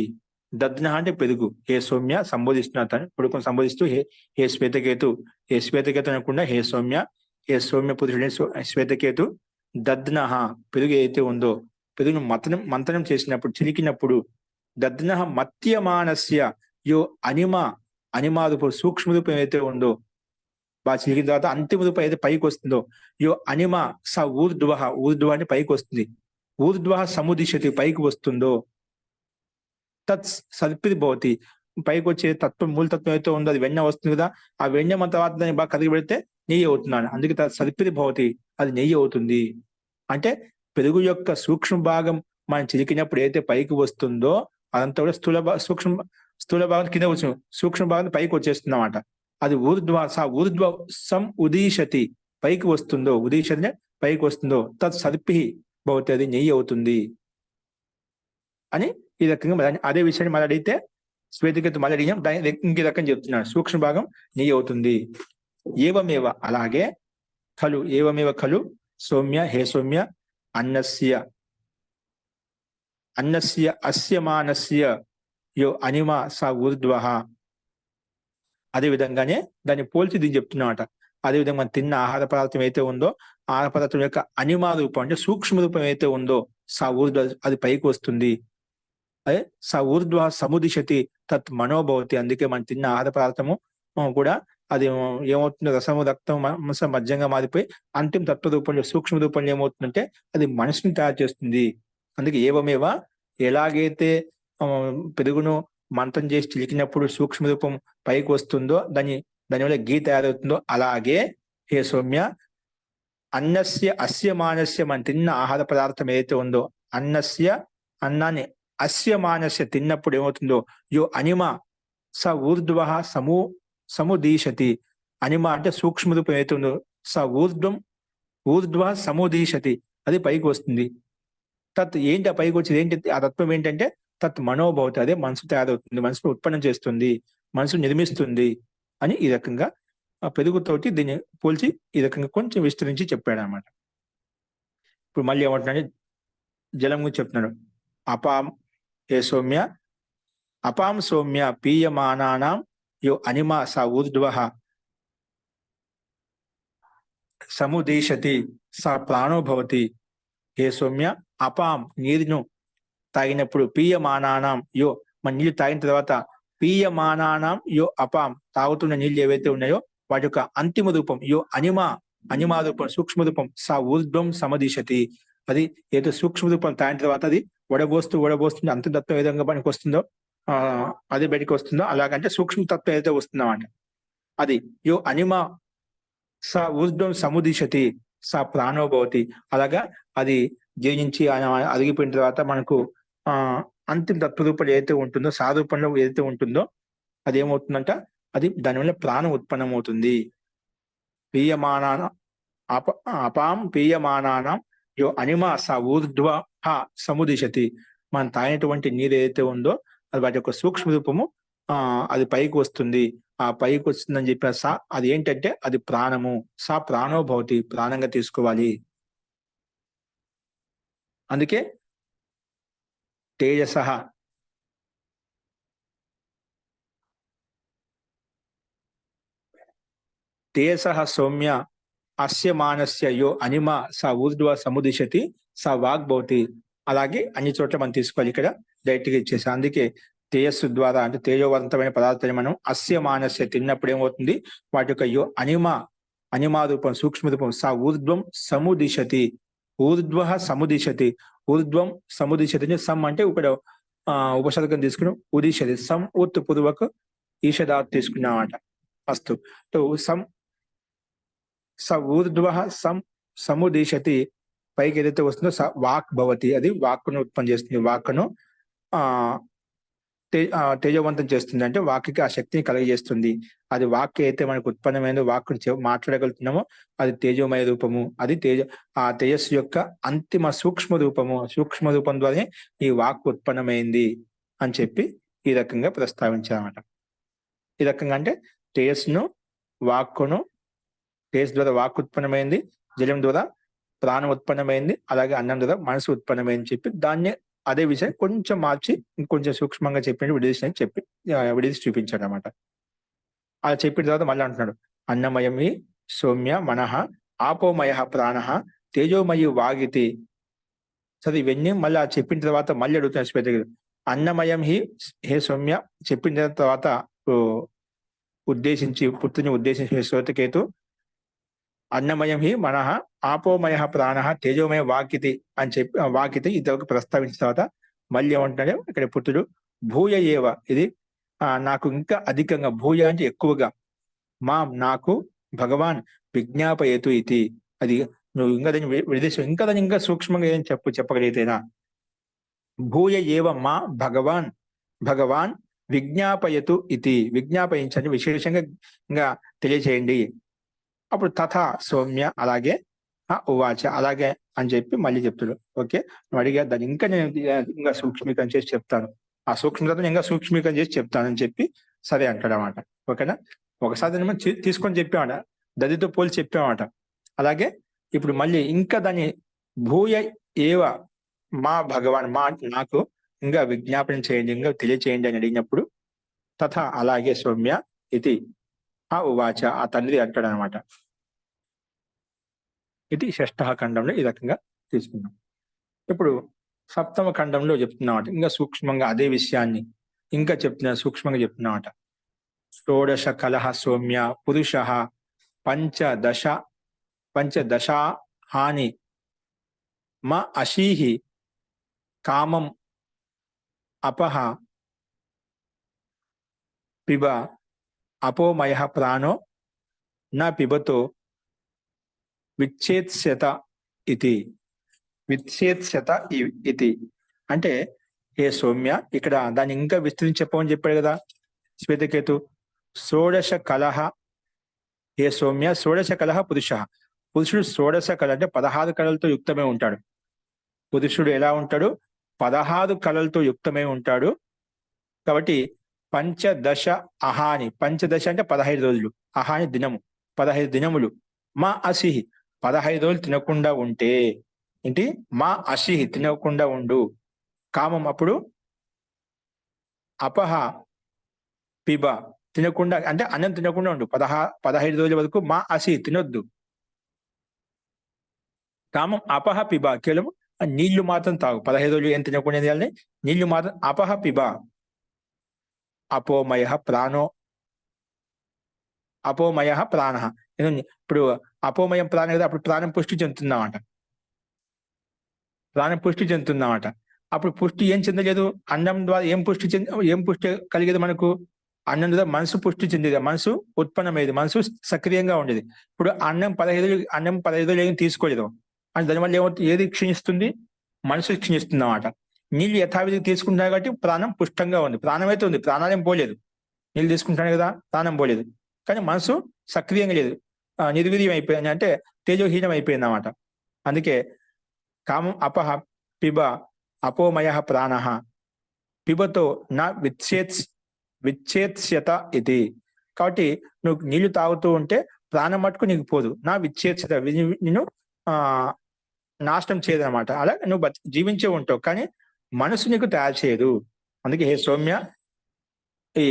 B: దద్న అంటే పెరుగు. హే సౌమ్య సంబోధిస్తున్నా, తను కొడుకుని సంబోధిస్తూ హే శ్వేతకేతు అనకుండా హే సౌమ్య పురుషుడే శ్వేతకేతు. దద్న పెరుగు ఏదైతే ఉందో పెరుగును మంతనం చేసినప్పుడు చిలికినప్పుడు దద్న మత్యమానస్య యో అనిమా రూపం సూక్ష్మ రూపం ఏదైతే ఉందో బాగా చిలికిన తర్వాత అంతిమ రూపం ఏదైతే పైకి వస్తుందో యో అనిమ స ఊర్ధ్వ అంటే పైకి వస్తుంది. ఊర్ధ్వ సముదిశతి పైకి వస్తుందో తత్ సర్పిర్భవతి పైకి వచ్చే తత్వం మూలతత్వం అయితే ఉందో అది వెన్న వస్తుంది కదా. ఆ వెన్న మన తర్వాత దాన్ని బాగా కరిగి పెడితే నెయ్యి అవుతున్నాను. అందుకే తత్ సర్పిర్భవతి, అది నెయ్యి అవుతుంది. అంటే పెరుగు యొక్క సూక్ష్మ భాగం మనం చిలికినప్పుడు ఏదైతే పైకి వస్తుందో అదంతా కూడా స్థూల భాగం కింద వచ్చిన సూక్ష్మ భాగం పైకి వచ్చేస్తుందన్నమాట. అది ఊర్ధ్వ సం ఉదీషతి పైకి వస్తుందో, ఉదీషతి పైకి వస్తుందో తత్ సర్పి భవతి, అది నెయ్యి అవుతుంది అని ఈ రకంగా అదే విషయాన్ని మళ్ళీ అడిగితే శ్వేతకేతు మళ్ళీ అడిగాం, దాని ఇంక రకం చెప్తున్నాడు. సూక్ష్మ భాగం నెయ్యి అవుతుంది. ఏవమేవ ఖలు సౌమ్య హే సౌమ్య అన్నస్య అన్నస్య అస్య మానస్య యో అనిమ స ఊర్ధ్వః. అదే విధంగానే దాన్ని పోల్చి దీన్ని చెప్తున్నమాట. అదేవిధంగా మనం తిన్న ఆహార పదార్థం అయితే ఉందో ఆహార పదార్థం యొక్క అనిమా రూపం అంటే సూక్ష్మ రూపం అయితే ఉందో స ఊర్ధ్వ అది పైకి వస్తుంది. అదే స ఊర్ధ్వ సముదిశతి తత్ మనోభవతి. అందుకే మనం తిన్న ఆహార పదార్థము కూడా అది ఏమవుతుంది, రసము రక్తం మాంస మధ్యంగా మారిపోయి అంతిమ తత్వ రూపంలో సూక్ష్మ రూపంలో ఏమవుతుందంటే అది మనసుని తయారు చేస్తుంది. అందుకే ఏవమేవ ఎలాగైతే పెరుగును మంతం చేసి చిలికినప్పుడు సూక్ష్మ రూపం పైకి వస్తుందో దానివల్ల గీ తయారవుతుందో అలాగే హే సౌమ్య అన్నస్య అస్య మానస్య మనం తిన్న ఆహార పదార్థం ఏదైతే ఉందో అన్నాన్ని అస్య మానస్య తిన్నప్పుడు ఏమవుతుందో యో అనిమ స ఊర్ధ్వ సముదీశతి. అనిమ అంటే సూక్ష్మ రూపం ఏదైతే ఉందో స ఊర్ధ్వ సముదీశతి అది పైకి వస్తుంది. తత్ ఏంటి ఆ పైకి వచ్చేది ఏంటి ఆ తత్వం ఏంటంటే తత్ మనోభవతి అదే మనసు తయారవుతుంది, మనసును ఉత్పన్నం చేస్తుంది, మనసు నిర్మిస్తుంది అని ఈ రకంగా పెరుగుతోటి దీన్ని పోల్చి ఈ రకంగా కొంచెం విస్తరించి చెప్పాడు అనమాట. ఇప్పుడు మళ్ళీ ఏమంటున్నాడు, జలం గురించి చెప్తున్నాడు. అపాం ఏ సౌమ్య అపాం సౌమ్య పీయమానానాం యో అనిమ స ఊర్ధ్వః సముదేశతి స ప్రాణో భవతి. హే సౌమ్య అపాం నీరును తాగినప్పుడు పీయమానానాం యో మన నీళ్లు తాగిన తర్వాత పీయమానానాం యో అపాం తాగుతున్న నీళ్ళు ఏవైతే ఉన్నాయో వాటి యొక్క అంతిమ రూపం యో అనిమా రూపం సూక్ష్మ రూపం స ఊర్ధ్వం సమదిశతి. అది ఏదో సూక్ష్మ రూపం తాగిన తర్వాత అది వడబోస్తుంది అంతతత్వం ఏ విధంగా పనికి వస్తుందో అది బయటకు వస్తుందో అలాగంటే సూక్ష్మ తత్వం ఏదైతే వస్తుందో అంట అది యో అనిమ స ఊర్ధ్వం సముదిశతి స ప్రాణోభవతి. అలాగా అది జీర్ణించి అరిగిపోయిన తర్వాత మనకు అంతిమ తత్వరూపం ఏదైతే ఉంటుందో సారూపంలో ఏదైతే ఉంటుందో అది ఏమవుతుందంట అది దానివల్ల ప్రాణం ఉత్పన్నమవుతుంది. అపాం పీయమానానాం యో అనిమ స ఊర్ధ్వ సముదిశతి. మనం తాగినటువంటి నీరు ఏదైతే ఉందో అది వాటి యొక్క సూక్ష్మ రూపము అది పైకి వస్తుంది. ఆ పైకి వస్తుందని చెప్పిన అది ఏంటంటే అది ప్రాణము. స ప్రాణోభవతి ప్రాణంగా తీసుకోవాలి. అందుకే తేజసః సౌమ్య అస్య మానస్య యో అనిమ స ఊర్ధ్వ సముదిశతి స వాగ్భవతి. అలాగే అన్ని చోట్ల మనం తీసుకోవాలి, ఇక్కడ డైరెక్ట్ గా ఇచ్చేసి. అందుకే తేజస్సు ద్వారా అంటే తేజోవంతమైన పదార్థాన్ని మనం అస్య మానస్య తిన్నప్పుడు ఏమవుతుంది వాటి యొక్క యో అనిమా రూపం సూక్ష్మ రూపం స ఊర్ధ్వం సముదిశతి ఊర్ధ్వ సముదిశతి. ఊర్ధ్వం సముదిశతి సమ్ అంటే ఇక్కడ ఉపసర్గం తీసుకుని ఉదిశతి సం ఉత్ పూర్వక ఈషదాత్ తీసుకున్నామట. అస్తు సం స ఊర్ధ్వ సముదిశతి పైకి ఏదైతే వస్తుందో స వాక్ భవతి అది వాక్కును ఉత్పన్నం చేస్తుంది. వాక్కును తేజవంతం చేస్తుంది అంటే వాక్కి ఆ శక్తిని కలగజేస్తుంది. అది వాక్ అయితే మనకు ఉత్పన్నమైనదో వాక్కును మాట్లాడగలుగుతున్నామో అది తేజోమయ రూపము. అది ఆ తేజస్సు యొక్క అంతిమ సూక్ష్మ రూపం ద్వారానే ఈ వాక్ ఉత్పన్నమైంది అని చెప్పి ఈ రకంగా ప్రస్తావించామట. ఈ రకంగా అంటే తేజస్సును వాక్కును తేజస్ ద్వారా వాక్ ఉత్పన్నమైంది, జలం ద్వారా ప్రాణం ఉత్పన్నమైంది, అలాగే అన్నం ద్వారా మనసు ఉత్పన్నమైంది చెప్పి దాన్ని అదే విషయం కొంచెం మార్చి ఇంకొంచెం సూక్ష్మంగా చెప్పినట్టు విడదీసి చూపించాడు అనమాట. అలా చెప్పిన తర్వాత మళ్ళీ అంటున్నాడు అన్నమయం హి సౌమ్య మనః ఆపోమయ ప్రాణ తేజోమయి వాగితి. సరే ఇవన్నీ మళ్ళీ చెప్పిన తర్వాత మళ్ళీ అడుగుతున్నా శ్వేత అన్నమయం హి హే సౌమ్య చెప్పిన తర్వాత పుత్రుని ఉద్దేశించి శ్వేతకేతు అన్నమయం హి మనః ఆపోమయ ప్రాణ తేజోమయ వాకితి అని చెప్పి వాకితి ఇంతవరకు ప్రస్తావించిన తర్వాత మళ్ళీ ఏమంటున్నాడు ఇక్కడ పుత్రుడు భూయ ఏవ ఇది నాకు ఇంకా అధికంగా భూయ అంటే ఎక్కువగా నాకు భగవాన్ విజ్ఞాపయతు ఇది. అది నువ్వు ఇంకా దాన్ని విదేశం దాన్ని ఇంకా సూక్ష్మంగా ఏం చెప్పగలిగితేనా భూయ ఏవ మా భగవాన్ విజ్ఞాపయతు ఇది విజ్ఞాపయించండి విశేషంగా ఇంకా తెలియచేయండి. అప్పుడు తథా సౌమ్య అలాగే ఉవాచ అలాగే అని చెప్పి మళ్ళీ చెప్తాడు. ఓకే నువ్వు అడిగా దాన్ని ఇంకా నేను ఇంకా సూక్ష్మీకరణ చేసి చెప్తాను, ఆ సూక్ష్మతను ఇంకా సూక్ష్మీకరణ చేసి చెప్తానని చెప్పి సరే అంటాడు అన్నమాట. ఓకేనా ఒకసారి మనం తీసుకొని చెప్పామట, దదితో పోల్చి చెప్పామట. అలాగే ఇప్పుడు మళ్ళీ ఇంకా దాన్ని భూయ ఏవ మా భగవాన్ నాకు ఇంకా విజ్ఞాపన చేయండి, ఇంకా తెలియచేయండి అని అడిగినప్పుడు తథా అలాగే సౌమ్య ఇది ఆ ఉవాచ ఆ తండ్రి అంటాడు అనమాట. ఇది షష్ఠ ఖండంలో ఈ రకంగా తీసుకున్నాం. ఇప్పుడు సప్తమ ఖండంలో చెప్తున్నామట, ఇంకా సూక్ష్మంగా అదే విషయాన్ని ఇంకా సూక్ష్మంగా చెప్తున్నామట. షోడశ కలహ సౌమ్య పురుష పంచదశ హాని మ అశీహి కామం అపహ పిబ అపోమయ ప్రాణో నా పిబతో విచ్ఛేత్స్యత ఇది. విచ్ఛేత్స్యత ఇది అంటే ఏ సౌమ్య, ఇక్కడ దాన్ని ఇంకా విస్తరించి చెప్పమని చెప్పాడు కదా శ్వేతకేతు. షోడశ కలహ ఏ సౌమ్య షోడశ కలహ పురుషుడు షోడశ కళ అంటే 16 కళలతో యుక్తమై ఉంటాడు. పురుషుడు ఎలా ఉంటాడు? 16 కళలతో యుక్తమై ఉంటాడు. కాబట్టి పంచదశ అహాని, పంచదశ అంటే 15 రోజులు, అహాని దినము 15 దినములు, మా అసిహి 15 రోజులు తినకుండా ఉంటే ఏంటి? మా అసిహి తినకుండా ఉండు, కామం అప్పుడు అపహ పిబ తినకుండా అంటే అన్నం తినకుండా ఉండు 15 రోజుల వరకు, మా అసి తినొద్దు. కామం అపహ పిబ కేవలం నీళ్లు మాత్రం తాగు. 15 రోజులు ఏం తినకుండా నీళ్లు మాత్రం. అపహ పిబ అపోమయ ప్రాణ. ఇప్పుడు అపోమయం ప్రాణం కదా, అప్పుడు ప్రాణం పుష్టి చెందుతుందామట. అప్పుడు పుష్టి ఏం చెందలేదు? అన్నం ద్వారా ఏం పుష్టి కలిగేది మనకు? అన్నం ద్వారా మనసు పుష్టి చెందేది, మనసు ఉత్పన్నమయ్యేది, మనసు సక్రియంగా ఉండేది. ఇప్పుడు అన్నం 15 రోజులు ఏం తీసుకోలేదు అంటే దానివల్ల ఏమవుతుంది? ఏది క్షీణిస్తుంది? మనసు క్షీణిస్తుంది అన్నమాట. నీళ్ళు యథావిధి తీసుకుంటున్నారు కాబట్టి ప్రాణం పుష్టంగా ఉంది. ప్రాణం అయితే ఉంది, ప్రాణాలేం పోలేదు. నీళ్ళు తీసుకుంటాను కదా, ప్రాణం పోలేదు. కానీ మనసు సక్రియంగా లేదు, నిర్వీర్యం అయిపోయింది, అంటే తేజోహీనం అయిపోయింది అన్నమాట. అందుకే కామం అపహ పిబ అపోమయ ప్రాణ పిబతో నా విచ్ఛేత్స్యత ఇది. కాబట్టి నువ్వు నీళ్లు తాగుతూ ఉంటే ప్రాణం మట్టుకు నీకు పోదు, నా విచ్ఛేత్స్యత నిన్ను నాశనం చేయదనమాట. అలా నువ్వు జీవించే ఉంటావు, కానీ మనసు నీకు తయారు చేయదు. అందుకే హే సౌమ్య, ఈ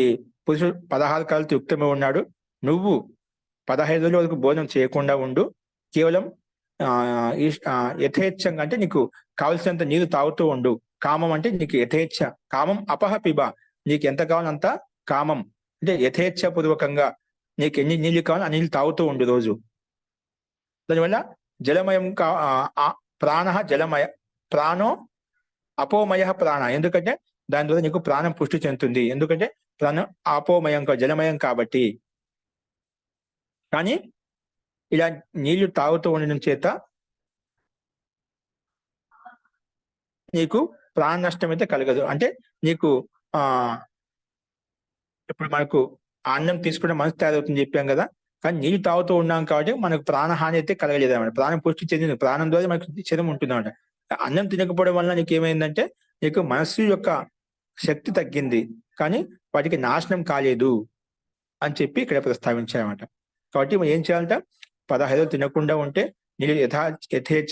B: పురుషుడు 16 కళలతో యుక్తమే ఉన్నాడు. నువ్వు 15 రోజుల వరకు భోజనం చేయకుండా ఉండు. కేవలం యథేచ్ఛంగా అంటే నీకు కావలసినంత నీరు తాగుతూ ఉండు. కామం అంటే నీకు యథేచ్ఛ. కామం అపహ పిబ, నీకు ఎంత కావాలంత కామం అంటే యథేచ్ఛ పూర్వకంగా నీకు ఎన్ని నీళ్ళు కావాలో ఆ నీళ్ళు తాగుతూ ఉండు రోజు. దానివల్ల జలమయం ప్రాణ జలమయ ప్రాణో అపోమయ ప్రాణ. ఎందుకంటే దాని ద్వారా నీకు ప్రాణం పుష్టి చెందుతుంది. ఎందుకంటే ప్రాణం అపోమయం జలమయం కాబట్టి. కానీ ఇలా నీళ్లు తాగుతూ ఉండడం చేత నీకు ప్రాణ నష్టం అయితే కలగదు. అంటే నీకు ఇప్పుడు మనకు అన్నం తీసుకుంటే మనసు తయారవుతుంది చెప్పాం కదా, కానీ నీళ్ళు తాగుతూ ఉన్నాం కాబట్టి మనకు ప్రాణహాని అయితే కలగలేదు అన్నమాట. ప్రాణం పుష్టి చెందింది, ప్రాణం ద్వారా మనకు శరం ఉంటుంది అన్నమాట. అన్నం తినకపోవడం వల్ల నీకు ఏమైందంటే నీకు మనస్సు యొక్క శక్తి తగ్గింది, కానీ వాటికి నాశనం కాలేదు అని చెప్పి ఇక్కడ ప్రస్తావించారన్నమాట. కాబట్టి మనం ఏం చేయాలంట? 15 రోజులు తినకుండా ఉంటే నీళ్ళు యథేచ్ఛ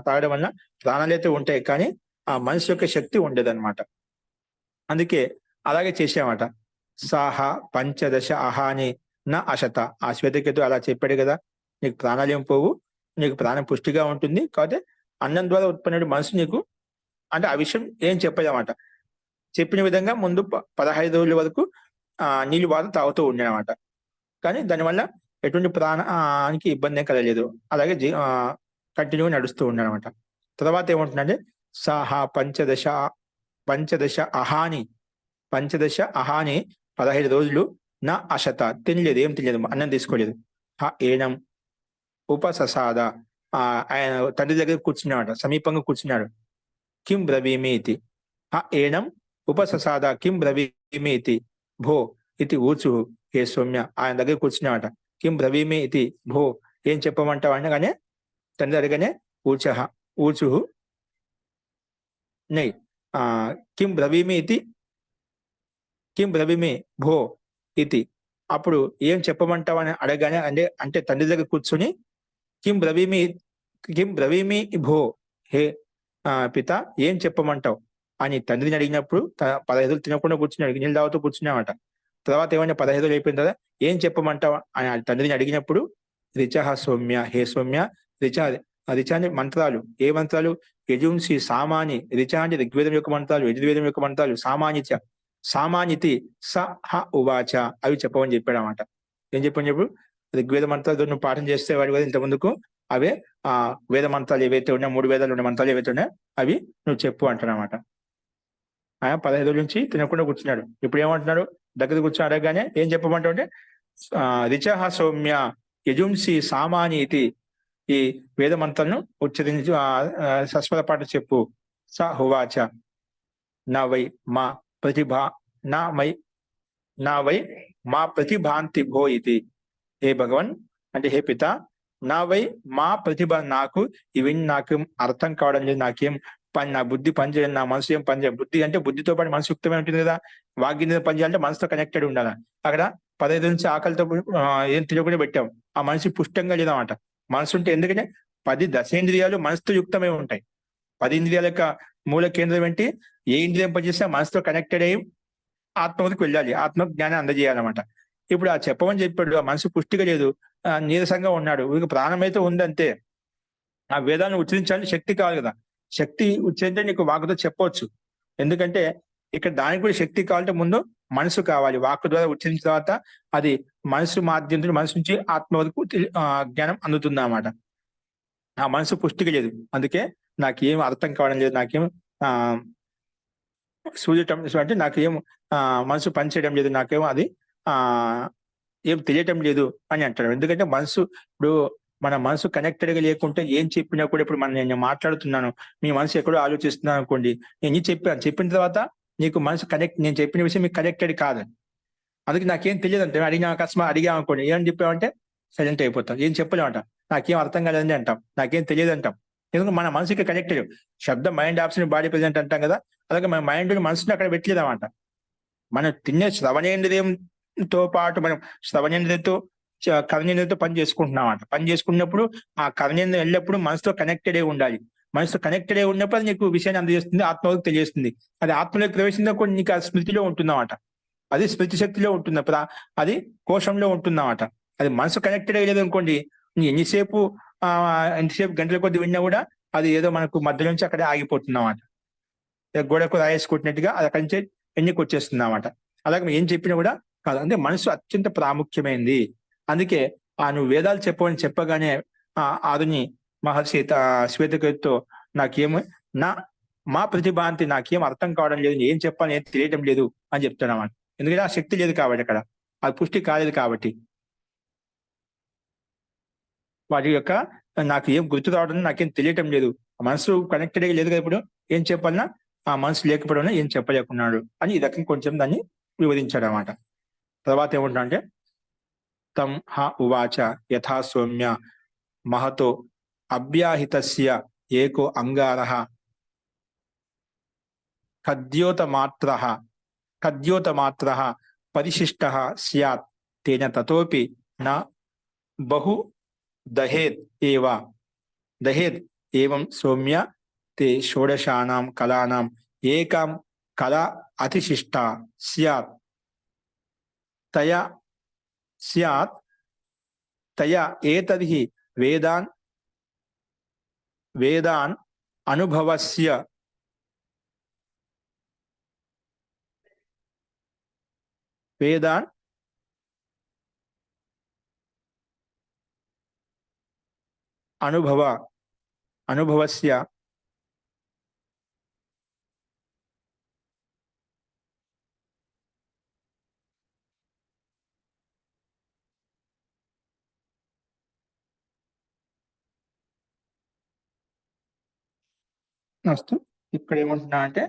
B: తాగడం వల్ల ప్రాణాలైతే ఉంటాయి, కానీ ఆ మనసు యొక్క శక్తి ఉండదు అనమాట. అందుకే అలాగే చేసామట. సాహ పంచదశ అహాని నా అశత. ఆ శ్వేతకేతు అలా చెప్పాడు కదా, నీకు ప్రాణాలేం పోవు, నీకు ప్రాణం పుష్టిగా ఉంటుంది. కాబట్టి అన్నం ద్వారా ఉత్పన్న మనసు నీకు అంటే ఆ విషయం ఏం చెప్పదన్నమాట. చెప్పిన విధంగా ముందు 15 రోజుల వరకు నీళ్ళు బాధ తాగుతూ ఉండేనమాట. కానీ దానివల్ల ఎటువంటి ప్రాణానికి ఇబ్బంది ఏం కలగలేదు. అలాగే కంటిన్యూ నడుస్తూ ఉండనమాట. తర్వాత ఏమంటుందంటే సాహా పంచదశ అహాని 15 రోజులు నా అశత తినలేదు, ఏం తినలేదు, అన్నం తీసుకోలేదు. ఏనం ఉపససాద, ఆయన తండ్రి దగ్గర కూర్చున్నాడు, సమీపంగా కూర్చున్నాడు. కిం బ్రవీమి ఇది ఏనం ఉపససాద కిం బ్రవీమి ఇది భో ఇది ఊచు. హే సౌమ్య, ఆయన దగ్గర కూర్చున్నాడట. కిం బ్రవీమి ఇది భో, ఏం చెప్పమంటావు అనగానే తండ్రి అడగానే ఊచు నై కిం బ్రవీమి భో ఇది. అప్పుడు ఏం చెప్పమంటావు అని అడగానే అంటే తండ్రి దగ్గర కూర్చొని కిం బ్రవీమి భో, హే పిత ఏం చెప్పమంటావు అని తండ్రిని అడిగినప్పుడు 15 తినకుండా కూర్చున్నాడు, నీళ్ళు తాగుతూ కూర్చున్నామట. తర్వాత ఏమైనా 15 అయిపోయిన తర్వాత ఏం చెప్పమంటావు అని తండ్రిని అడిగినప్పుడు రిచహ సౌమ్య, హే సౌమ్య, రిచ రిచ అని మంత్రాలు. ఏ మంత్రాలు? యజుంసి సామాని. రిచ అంటే ఋగ్వేదం యొక్క మంత్రాలు, యజుర్వేదం యొక్క మంత్రాలు. సామానిచ సామానితి స హ ఉవాచ అవి చెప్పమని చెప్పాడు అన్నమాట. ఏం చెప్పని చెప్పు? ఋగ్వేద మంత్రాలు నువ్వు పాఠం చేస్తే వాడి కదా ఇంత ముందుకు అవే వేద మంత్రాలు ఏవైతే ఉన్నాయో, 3 వేదాలు ఉన్న మంత్రాలు ఏవైతే ఉన్నాయో అవి నువ్వు చెప్పు అంటాడనమాట. ఆయన 15 నుంచి తినకుండా కూర్చున్నాడు. ఇప్పుడు ఏమంటున్నాడు? దగ్గర కూర్చొని అడగగానే ఏం చెప్పమంటావు అంటే రిచహ సౌమ్య యజుంసి సామానీతి, ఈ వేద మంత్రాలను ఉచ్చరించి సస్వర పాట చెప్పు. స హువాచ నా వై మా ప్రతిభ నా మై నా వై మా ప్రతిభాంతి భో ఇది. హే భగవన్ అంటే హే పిత, నా వై మా ప్రతిభ, నాకు ఇవన్నీ నాకేం అర్థం కావడం లేదు, నాకేం పని, నా బుద్ధి పనిచేయదు, నా మనసు ఏం పనిచేయదు. బుద్ధి అంటే బుద్ధితో పాటు మనసు యుక్తమే ఉంటుంది కదా, వాగ్గింద్రియం పనిచేయాలంటే మనసుతో కనెక్టెడ్ ఉండాలి. అక్కడ 15 నుంచి ఆకలితో ఏం తినకుండా పెట్టాం, ఆ మనసు పుష్టంగా లేదన్నమాట. మనసు ఉంటే, ఎందుకంటే 10 దశేంద్రియాలు మనసుతో యుక్తమై ఉంటాయి. 10 ఇంద్రియాల యొక్క మూల కేంద్రం ఏంటి? ఏ ఇంద్రియం పనిచేసినా మనసుతో కనెక్టెడ్ అయ్యి ఆత్మకి వెళ్ళాలి, ఆత్మ జ్ఞానం అందజేయాలన్నమాట. ఇప్పుడు ఆ చెప్పమని చెప్పాడు, ఆ మనసు పుష్టిగా లేదు, నీరసంగా ఉన్నాడు, ఇక ప్రాణం అయితే ఉందంతే. ఆ వేదాలను ఉచ్చరించాలని శక్తి కావాలి కదా, శక్తి ఉచ్చరించే నీకు వాక్కుతో చెప్పవచ్చు. ఎందుకంటే ఇక్కడ దానికి కూడా శక్తి కావాలంటే ముందు మనసు కావాలి. వాక్కు ద్వారా ఉచ్చరించిన తర్వాత అది మనసు మాధ్యంతో మనసు నుంచి ఆత్మ వరకు జ్ఞానం అందుతుంది అన్నమాట. ఆ మనసు పుష్టిగా లేదు, అందుకే నాకేం అర్థం కావడం లేదు, నాకేం సూర్యటం అంటే నాకేం మనసు పనిచేయడం లేదు, నాకేమో అది ఏం తెలియటం లేదు అని అంటాడు. ఎందుకంటే మనసు, ఇప్పుడు మన మనసు కనెక్టెడ్గా లేకుంటే ఏం చెప్పినా కూడా, ఇప్పుడు నేను మాట్లాడుతున్నాను, మీ మనసు ఎక్కడో ఆలోచిస్తున్నాను అనుకోండి, నేను చెప్పిన తర్వాత నీకు మనసు నేను చెప్పిన విషయం మీకు కనెక్టెడ్ కాదని, అందుకే నాకేం తెలియదు అంటే అకస్మాత్ అడిగా అనుకోండి, ఏం చెప్పామంటే సైలెంట్ అయిపోతాం, ఏం చెప్పలేమంట, నాకేం అర్థం కాలేదని అంటాం, నాకేం తెలియదు అంటాం. ఎందుకంటే మన మనసుకి కనెక్టెడ్. శబ్దం మైండ్ ఆబ్సెంట్ బాడీ ప్రెజెంట్ అంటాం కదా, అలాగే మన మైండ్ మనసుని అక్కడ పెట్టలేదన్నమాట. మనం తినే శ్రవణేంద్రియంతో పాటు మనం శ్రవణేంద్రియంతో కర్ణేంద్రియంతో పని చేసుకుంటున్నామంట. పని చేసుకున్నప్పుడు ఆ కర్ణేంద్రియం ఎల్లప్పుడూ మనసుతో కనెక్టెడ్ అయి ఉండాలి. మనసుతో కనెక్టెడ్ అయి ఉన్నప్పుడు అది నీకు విషయాన్ని అందజేస్తుంది, ఆత్మలోకి తెలియజేస్తుంది. అది ఆత్మలోకి ప్రవేశించినప్పుడు నీకు ఆ స్మృతిలో ఉంటుందన్నమాట, అది స్మృతి శక్తిలో ఉంటుంది, అది కోశంలో ఉంటుందన్నమాట. అది మనసు కనెక్టెడ్ అయ్యేది అనుకోండి, ఎంతసేపు గంటల కొద్ది విన్నా కూడా అది ఏదో మనకు మధ్య నుంచి అక్కడే ఆగిపోతుంది అన్నమాట. గోడకు రాయేసుకుంటున్నట్టుగా అది అక్కడి నుంచి ఎన్నికి వచ్చేస్తుంది అన్నమాట. అలాగే ఏం చెప్పినా కూడా కాదు, అంటే మనసు అత్యంత ప్రాముఖ్యమైనది. అందుకే నువ్వు వేదాలు చెప్పని చెప్పగానే ఆరుని మహర్షి శ్వేతకేతుతో నాకేమో మా ప్రతిభాంతి, నాకేం అర్థం కావడం లేదు, ఏం చెప్పాలి ఏం తెలియటం లేదు అని చెప్తాను అన్నమాట. ఎందుకంటే ఆ శక్తి లేదు కాబట్టి, అక్కడ అది పుష్టి కాలేదు కాబట్టి, వాటి యొక్క నాకు ఏం గుర్తు రావడం, నాకేం తెలియటం లేదు, మనసు కనెక్టెడ్ లేదు కదా, ఇప్పుడు ఏం చెప్పాలన్నా ఆ మనసు లేకపోవడం ఏం చెప్పలేకున్నాడు అని ఈ రకంగా కొంచెం దాన్ని వివరించాడు అన్నమాట. తర్వాత ఏమంటున్నా అంటే తం హ ఉవాచ యథా సౌమ్య మహతో అభ్యాహితస్య ఏకో అంగారః ఖద్యోతమాత్రః పరిశిష్టః స్యాత్ తేన తతోపి న బహు దహేత్ ఏవం సౌమ్య తే షోడశానాం కళానాం ఏకాం కళా అతిశిష్టా స్యాత్ తయా ఏతర్హి వేదాన్ అనుభవస్య అనుభవస్య అస్తు. ఇక్కడ ఏమంటున్నా అంటే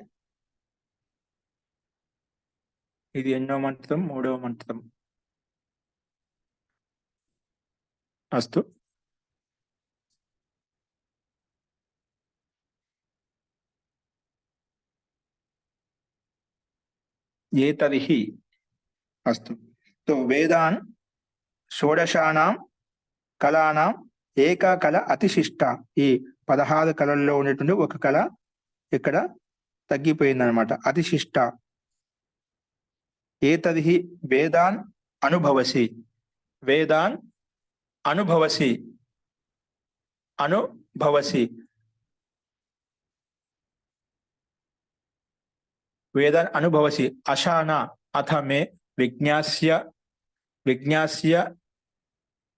B: ఇది ఎన్నో మంత్రం? 3వ మంత్రం. అస్తు. ఏతర్హి అస్తు. సో వేదాన్ షోడశానాం కళానాం ఏకా కళ అతిశిష్ట, ఈ 16 కళల్లో ఉన్నటువంటి ఒక కళ ఇక్కడ తగ్గిపోయింది అనమాట. అతిశిష్ట ఏతది వేదాన్ అనుభవసి, వేదాన్ అనుభవసి, అనుభవసి, వేదాన్ అనుభవసి అశాన అథ మే విజ్ఞాస్య విజ్ఞాస్య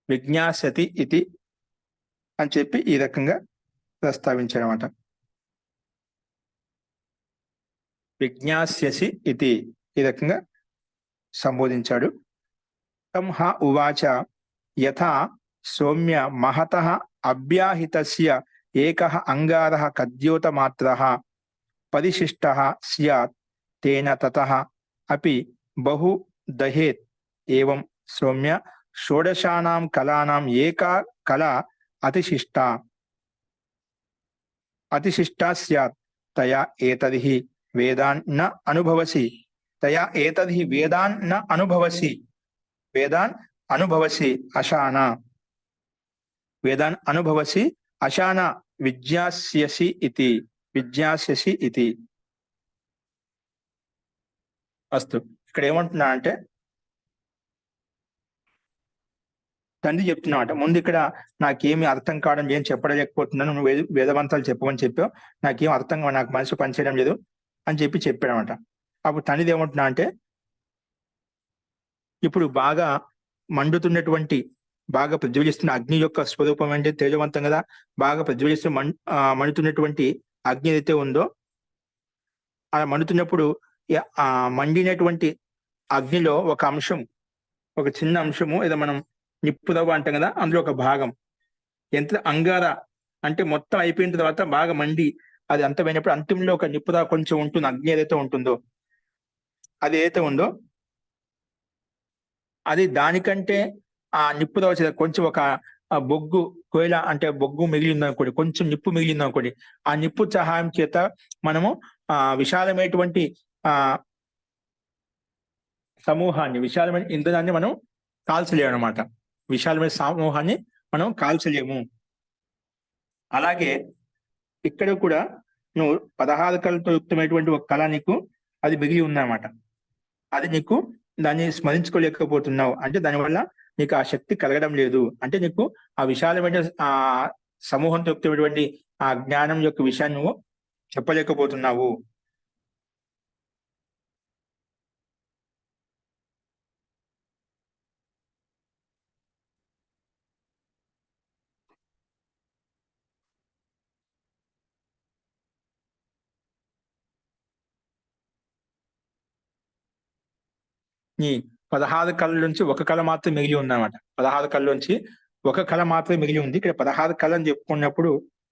B: విజ్ఞాస్యతి ఇది అని చెప్పి ఈ రకంగా ప్రస్తావించారన్నమాట. విజ్ఞాస్యసి ఇది ఈ రకంగా సంబోధించాడు. తం హ ఉవాచ యథా సౌమ్య మహతః అభ్యాహితస్య ఏకః అంగారః కద్యోతమాత్రః పరిశిష్టః స్యాత్ తేన తతః అపి బహు దహేత్. ఏవం సౌమ్య షోడశానాం కళానాం ఏకా కళా అతిశిష్టా అతిశిష్టా స్యాత్ తయా ఏతదిహి వేదాన్ న అనుభవసి, తయా ఏతదిహి వేదాన్ న అనుభవసి, వేదాన్ అనుభవసి అశాన, వేదాన్ అనుభవసి అశాన విజ్ఞాస్యసి ఇతి, విజ్ఞాస్యసి ఇతి. అస్తు. ఇక్కడ ఏమంటున్నా అంటే తండ్రి చెప్తున్నామాట, ముందు ఇక్కడ నాకేమి అర్థం కావడం, ఏం చెప్పలేకపోతున్నాను, నువ్వు వేదమంతాలు చెప్పమని చెప్పావు, నాకేం అర్థం, నాకు మనసు పనిచేయడం లేదు అని చెప్పి చెప్పాడనమాట. అప్పుడు తండ్రిది ఏమంటున్నా అంటే, ఇప్పుడు బాగా మండుతున్నటువంటి, బాగా ప్రజ్వలిస్తున్న అగ్ని యొక్క స్వరూపం అంటే తేజవంతం కదా, బాగా ప్రజ్వలిస్తూ మండుతున్నటువంటి అగ్ని ఏదైతే ఉందో, అలా మండుతున్నప్పుడు ఆ మండినటువంటి అగ్నిలో ఒక అంశం, ఒక చిన్న అంశము, ఏదో మనం నిప్పుదవ్వ అంటాం కదా, అందులో ఒక భాగం ఎంత అంగార అంటే మొత్తం అయిపోయిన తర్వాత బాగా మండి అది అంతమైనప్పుడు అంతిమంలో ఒక నిప్పుదవ్వ కొంచెం ఉంటుంది, అగ్ని ఏదైతే ఉంటుందో, అది ఏదైతే ఉందో అది దానికంటే ఆ నిప్పుదవ్వ కొంచెం ఒక బొగ్గు కోయిల అంటే బొగ్గు మిగిలిందనుకోండి, కొంచెం నిప్పు మిగిలిందనుకోండి, ఆ నిప్పు సహాయం చేత మనము విశాలమైనటువంటి సమూహాన్ని, విశాలమైన ఇంధనాన్ని మనం కాల్చలేము అనమాట. విశాలమైన సమూహాన్ని మనం కాల్చలేము. అలాగే ఇక్కడ కూడా నువ్వు 16 కళలతో యుక్తమైనటువంటి ఒక కళ నీకు అది మిగిలి ఉందన్నమాట. అది నీకు దాన్ని స్మరించుకోలేకపోతున్నావు అంటే దానివల్ల నీకు ఆ శక్తి కలగడం లేదు, అంటే నీకు ఆ విశాలమైన ఆ సమూహంతో యుక్తమైనటువంటి ఆ జ్ఞానం యొక్క విషయాన్ని నువ్వు చెప్పలేకపోతున్నావు. నీ 16 కళల నుంచి ఒక కళ మాత్రం మిగిలి ఉందన్నమాట. 16 కళ నుంచి ఒక కళ మాత్రమే మిగిలి ఉంది. ఇక్కడ 16 కళ అని చెప్పుకున్నప్పుడు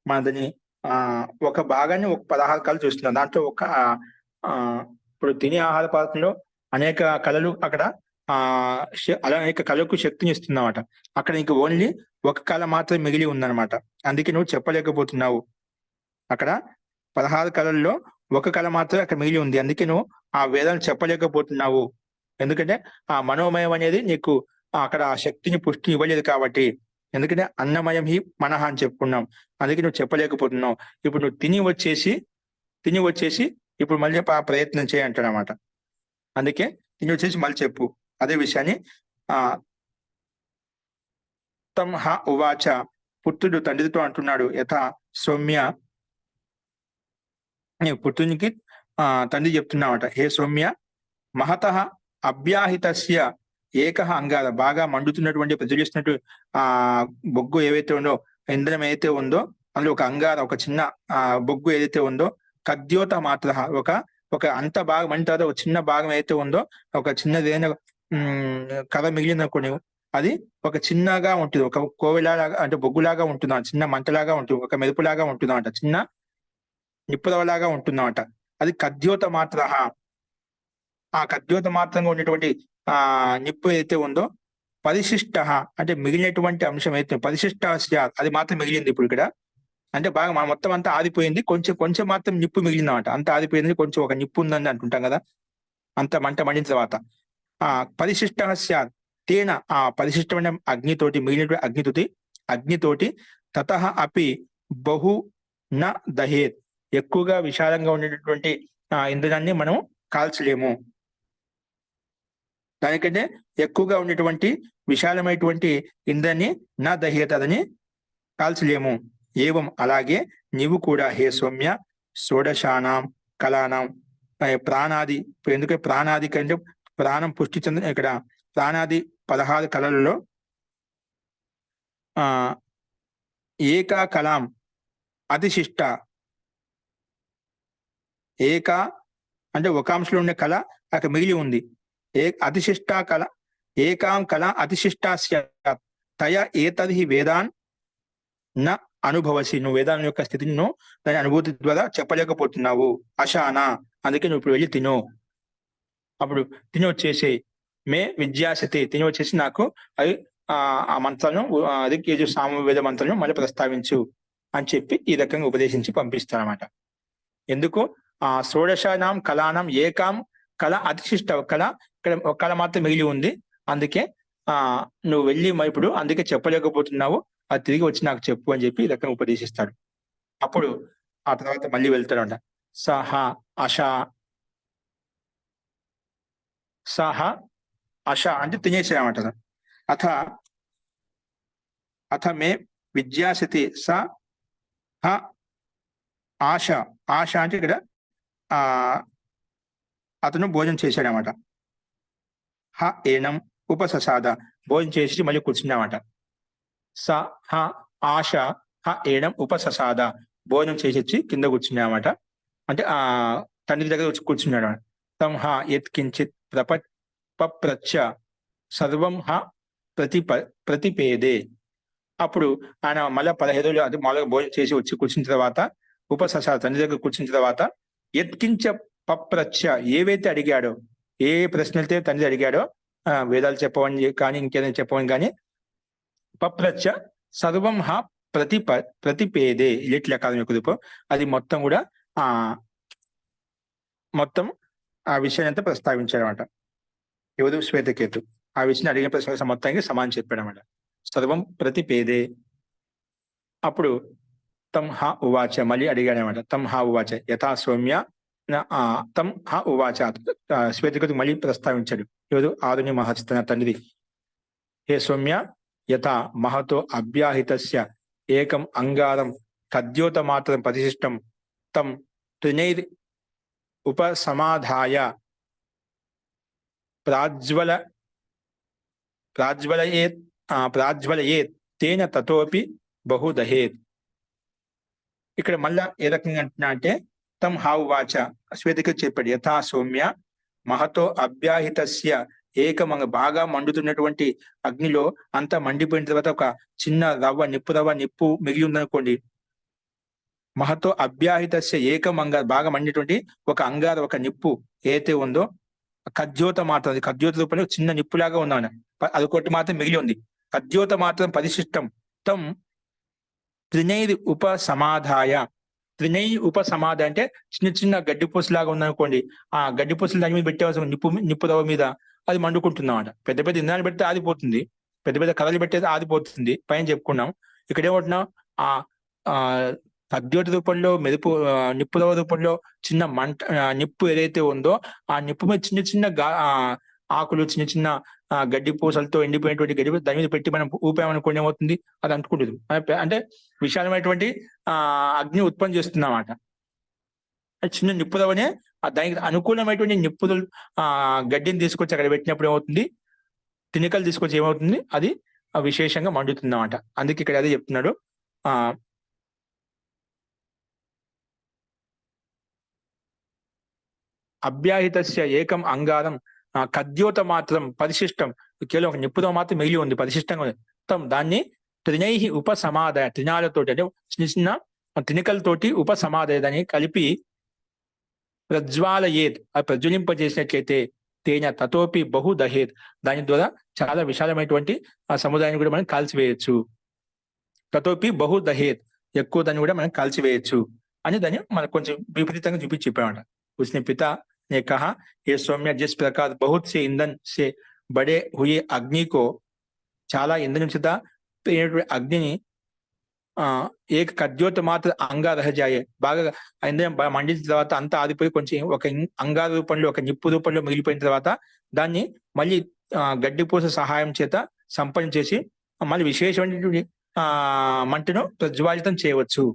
B: మన దాన్ని ఒక భాగాన్ని ఒక 16 కళలు చూస్తున్నాం. దాంట్లో ఒక ఇప్పుడు తినే ఆహార పదార్థంలో అనేక కళలు అక్కడ అనేక కళలకు శక్తిని ఇస్తుందన్నమాట. అక్కడ నీకు ఓన్లీ ఒక కళ మాత్రమే మిగిలి ఉందన్నమాట. అందుకే నువ్వు చెప్పలేకపోతున్నావు. అక్కడ 16 కళల్లో ఒక కళ మాత్రమే అక్కడ మిగిలి ఉంది. అందుకే నువ్వు ఆ వేదాన్ని చెప్పలేకపోతున్నావు. ఎందుకంటే ఆ మనోమయం అనేది నీకు అక్కడ ఆ శక్తిని పుష్టి ఇవ్వలేదు కాబట్టి. ఎందుకంటే అన్నమయం హి మనహ అని చెప్పుకున్నాం. అందుకే నువ్వు చెప్పలేకపోతున్నావు. ఇప్పుడు నువ్వు తిని వచ్చేసి ఇప్పుడు మళ్ళీ ప్రయత్నం చేయి అంటాడు అన్నమాట. అందుకే తిని వచ్చేసి మళ్ళీ చెప్పు అదే విషయాన్ని. తం హ ఉవాచ, పుత్రుడు తండ్రితో అంటున్నాడు, యథా సౌమ్య, పుత్రునికి తండ్రి చెప్తున్నామట, హే సౌమ్య, మహతః అభ్యాహితస్య ఏకః అంగార, బాగా మండుతున్నటువంటి ప్రజ్వలిస్తున్నట్టు బొగ్గు ఏవైతే ఉందో, ఇంధనం ఏదైతే ఉందో, అందులో ఒక అంగార, ఒక చిన్న బొగ్గు ఏదైతే ఉందో, కద్యోత మాత్ర, ఒక అంత బాగా మంట ఒక చిన్న భాగం ఏదైతే ఉందో, ఒక చిన్నది ఏదైనా కథ మిగిలిందనుకోండి, అది ఒక చిన్నగా ఉంటుంది, ఒక కోవిలాగా అంటే బొగ్గులాగా ఉంటుంది, చిన్న మంటలాగా ఉంటుంది, ఒక మెరుపులాగా ఉంటుందన్నమాట, చిన్న నిప్పుదవలాగా ఉంటుందన్నమాట. అది కద్యోత మాత్ర. ఆ కద్యోత మాత్రంగా ఉన్నటువంటి నిప్పు ఏదైతే ఉందో, పరిశిష్ట అంటే మిగిలినటువంటి అంశం అయితే పరిశిష్ట, అది మాత్రం మిగిలింది ఇప్పుడు ఇక్కడ. అంటే బాగా మొత్తం అంతా ఆదిపోయింది, కొంచెం మాత్రం నిప్పు మిగిలిందన్నమాట. అంత ఆదిపోయింది, కొంచెం ఒక నిప్పు ఉందని అంటుంటాం కదా, అంత మంట మండిన తర్వాత పరిశిష్ట స్యాత్ తేన, ఆ పరిశిష్టమైన అగ్నితోటి, మిగిలినటువంటి అగ్నితోటి తతః అపి బహు న దహేత్, ఎక్కువగా విశాలంగా ఉండేటటువంటి ఇంధనాన్ని మనం కాల్చలేము. దానికంటే ఎక్కువగా ఉండేటువంటి విశాలమైనటువంటి ఇంధనాన్ని నా దహ్యతదని కాల్చలేము. ఏవం అలాగే నీవు కూడా హే సౌమ్య షోడశానాం కళానాం ప్రాణాది, ఎందుకంటే ప్రాణాది కంటే ప్రాణం పుష్టి చెందిన ఇక్కడ ప్రాణాది 16 కళలలో ఏకా కళాం అతిశిష్ట, ఏకా అంటే ఒక అంశంలో ఉండే కళ అక్కడ మిగిలి ఉంది. అతిశిష్ట కళ ఏకాం కళ అతిశిష్టాస్య తయ ఏతది వేదాన్ నా అనుభవసి, నువ్వు వేదాల యొక్క స్థితిని దాని అనుభూతి ద్వారా చెప్పలేకపోతున్నావు. అశానా, అందుకే నువ్వు ఇప్పుడు వెళ్ళి తిను. అప్పుడు తిని వచ్చేసి మే విద్యాసతి, తిని వచ్చేసి నాకు అవి ఆ మంత్రాలను అది సామవేద మంత్రాలను మళ్ళీ ప్రస్తావించు అని చెప్పి ఈ రకంగా ఉపదేశించి పంపిస్తారన్నమాట. ఎందుకు షోడశానాం కళానాం ఏకాం కళ అతిశిష్ట కళ, ఇక్కడ ఒక కళ మాత్రం మిగిలి ఉంది. అందుకే నువ్వు వెళ్ళి ఇప్పుడు అందుకే చెప్పలేకపోతున్నావు, అది తిరిగి వచ్చి నాకు చెప్పు అని చెప్పి ఈ రకంగా ఉపదేశిస్తాడు. అప్పుడు ఆ తర్వాత మళ్ళీ వెళ్తాడంట. సహ అష, సహ అష అంటే తినేసామంట. అథ మే విద్యాసతి స ఆశ, ఆశ అంటే ఇక్కడ అతను భోజనం చేశాడనమాట. హ ఏనం ఉపససాద, భోజనం చేసి మళ్ళీ కూర్చున్నామాట. స హ ఆశ హ ఏనం ఉపససాద, భోజనం చేసి వచ్చి కింద కూర్చున్నామాట. అంటే తండ్రి దగ్గర వచ్చి కూర్చున్నాడు. తం హ యత్ కించిత్ పప్రచ్చ సర్వం హ ప్రతిపేదే. అప్పుడు ఆయన మళ్ళీ 15 రోజులు అది మామూలుగా భోజనం చేసి వచ్చి కూర్చున్న తర్వాత ఉపససాద, తండ్రి దగ్గర కూర్చున్న తర్వాత యత్కించ పప్రచ్చ, ఏవైతే అడిగాడో, ఏ ప్రశ్నలతో తండ్రి అడిగాడో, వేదాలు చెప్పవని కానీ ఇంకేదైనా చెప్పవని కానీ, పప్రచ్చ సర్వం హ ప్రతిపేదే లిట్ లకారం యొక్క రూపం, అది మొత్తం కూడా మొత్తం ఆ విషయాన్ని అంతా ప్రస్తావించాడనమాట. ఎవరు? శ్వేతకేతు. ఆ విషయాన్ని అడిగిన ప్రశ్న మొత్తానికి సమానం చెప్పాడనమాట. సర్వం ప్రతిపేదే. అప్పుడు తం హ ఉవాచ, మళ్ళీ అడిగాడనమాట. తం హ ఉవాచ యథా సౌమ్య తం హ ఉవాచ, శ్వేతకేతు మళ్ళీ ప్రస్తావించాడు. ఎవరు? ఆరుని మహర్షి తన తండ్రి. హే సౌమ్య, యథా మహతో అభ్యాహితస్య ఏకం అంగారం తద్యోత మాత్రం ప్రతిష్ఠం తం త్రినైర్ ఉపసమాధాయ ప్రాజ్వలయేత్ తేన తతోపి బహుదహేత్. ఇక్కడ మళ్ళా ఏ రకంగా అంటున్నా అంటే, తం హావువాచ, శ్వేతకేతు చెప్పాడు. యథా సౌమ్య మహతో అభ్యాహితస్య ఏకమంగ, బాగా మండుతున్నటువంటి అగ్నిలో అంతా మండిపోయిన తర్వాత ఒక చిన్న నిప్పు మిగిలి ఉందనుకోండి. మహతో అభ్యాహితస్య ఏకమంగ, బాగా మండినటువంటి ఒక అంగార, ఒక నిప్పు ఏదైతే ఉందో, కద్యోత మాత్రం, అది కద్యోత రూపంలో చిన్న నిప్పులాగా ఉందా, అది ఒకటి మాత్రం మిగిలి ఉంది. కద్యోత మాత్రం పరిశిష్టం తం త్రినైర్ ఉపసమాధాయ, త్రినైర్ ఉపసమాధ అంటే చిన్న చిన్న గడ్డిపూసలాగా ఉందనుకోండి, ఆ గడ్డిపూసలు దాని మీద పెట్టేవాల్సిన నిప్పు రవ్వ మీద అది మండుకుంటుందన్నమాట. పెద్ద పెద్ద ఇంధనాన్ని పెడితే ఆదిపోతుంది, పెద్ద పెద్ద కథలు పెట్టేది ఆదిపోతుంది, పైన చెప్పుకున్నాం. ఇక్కడ ఏమంటున్నాం, ఆ కద్యోత రూపంలో నిప్పు రవ్వ రూపంలో చిన్న నిప్పు ఏదైతే ఉందో, ఆ నిప్పు మీద చిన్న చిన్న ఆకులు, చిన్న చిన్న గడ్డి పూసలతో ఎండిపోయినటువంటి గడ్డి దాని మీద పెట్టి మనం ఊపామనుకోండి, ఏమవుతుంది, అది అంటుకుంటుంది. అంటే విశాలమైనటువంటి అగ్ని ఉత్పత్తి చేస్తుందన్నమాట. చిన్న నిప్పుదవనే దానికి అనుకూలమైనటువంటి నిప్పులు గడ్డిని తీసుకొచ్చి అక్కడ పెట్టినప్పుడు ఏమవుతుంది, తినికలు తీసుకొచ్చి ఏమవుతుంది, అది విశేషంగా మండుతుంది అన్నమాట. అందుకే ఇక్కడ అదే చెప్తున్నాడు. అభ్యాహితస్య ఏకం అంగారం కద్యోత మాత్రం పరిశిష్టం, కేవలం ఒక నిప్పుతో మాత్రం మిగిలి ఉంది, పరిశిష్టంగా ఉంది. మొత్తం దాన్ని త్రినై ఉపసమాదాయ, త్రినాలతోటి అంటే చిన్న చిన్న తినికలతోటి ఉపసమాదాయ, దాన్ని కలిపి ప్రజ్వాలయేత్, అది ప్రజ్వలింపజేసినట్లయితే తేన తతోపి బహు దహేత్, దాని ద్వారా చాలా విశాలమైనటువంటి ఆ సముదాయాన్ని కూడా మనం కాల్చివేయచ్చు. తతోపి బహు దహేత్, ఎక్కువ దాన్ని కూడా మనం కాల్చివేయచ్చు అని దాన్ని మనకు కొంచెం విపరీతంగా చూపించి చెప్పామంట. उसने पिता ने कहा, ये सौम्य, जिस प्रकार बहुत से ईंधन से बड़े हुए अग्नि को, చాలా ఇంధనం చేత అగ్నిని ఏక కద్యోత మాత్ర అంగారహజాయే బాగా ఇంద్రియం మండించిన తర్వాత అంతా ఆదిపోయి కొంచెం ఒక అంగార రూపంలో ఒక నిప్పు రూపంలో మిగిలిపోయిన తర్వాత దాన్ని మళ్ళీ గడ్డిపూస సహాయం చేత సంపన్న చేసి మళ్ళీ విశేషమైనటువంటి మంటను ప్రజ్వాలితం చేయవచ్చు.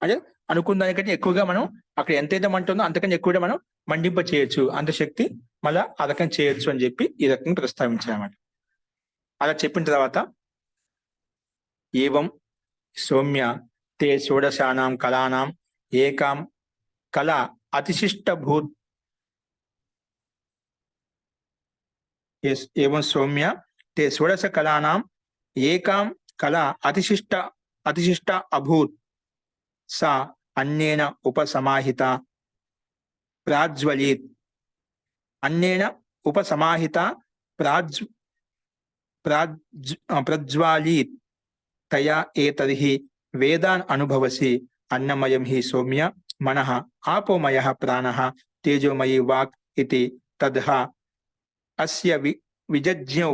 B: అంటే అనుకున్న దానికంటే ఎక్కువగా మనం అక్కడ ఎంతైతే మంట ఉందో అంతకంటే ఎక్కువగా మనం మండింప చేయొచ్చు, అంత శక్తి మళ్ళా ఆ రకం చేయొచ్చు అని చెప్పి ఈ రకంగా ప్రస్తావించామన్నమాట. అలా చెప్పిన తర్వాత ఏవం సౌమ్య తే షోడశానాం కళానాం ఏకాం కళ అతిశిష్టభూత్ ఏవం సౌమ్య తే షోడశ కళానాం ఏకాం కళ అతిశిష్ట అభూత్ సా అన్నేన ఉపసమాహిత ప్రాజ్వలీత్. అన్నేన ఉపసమాహిత ప్రజ్వాలీత్ తయా ఏతర్హి వేదాన్ అనుభవసి అన్నమయం హి సౌమ్య మనః ఆపోమయః ప్రాణః తేజోమయీ వాక్ ఇతి తద్హ అస్య విజజ్ఞౌ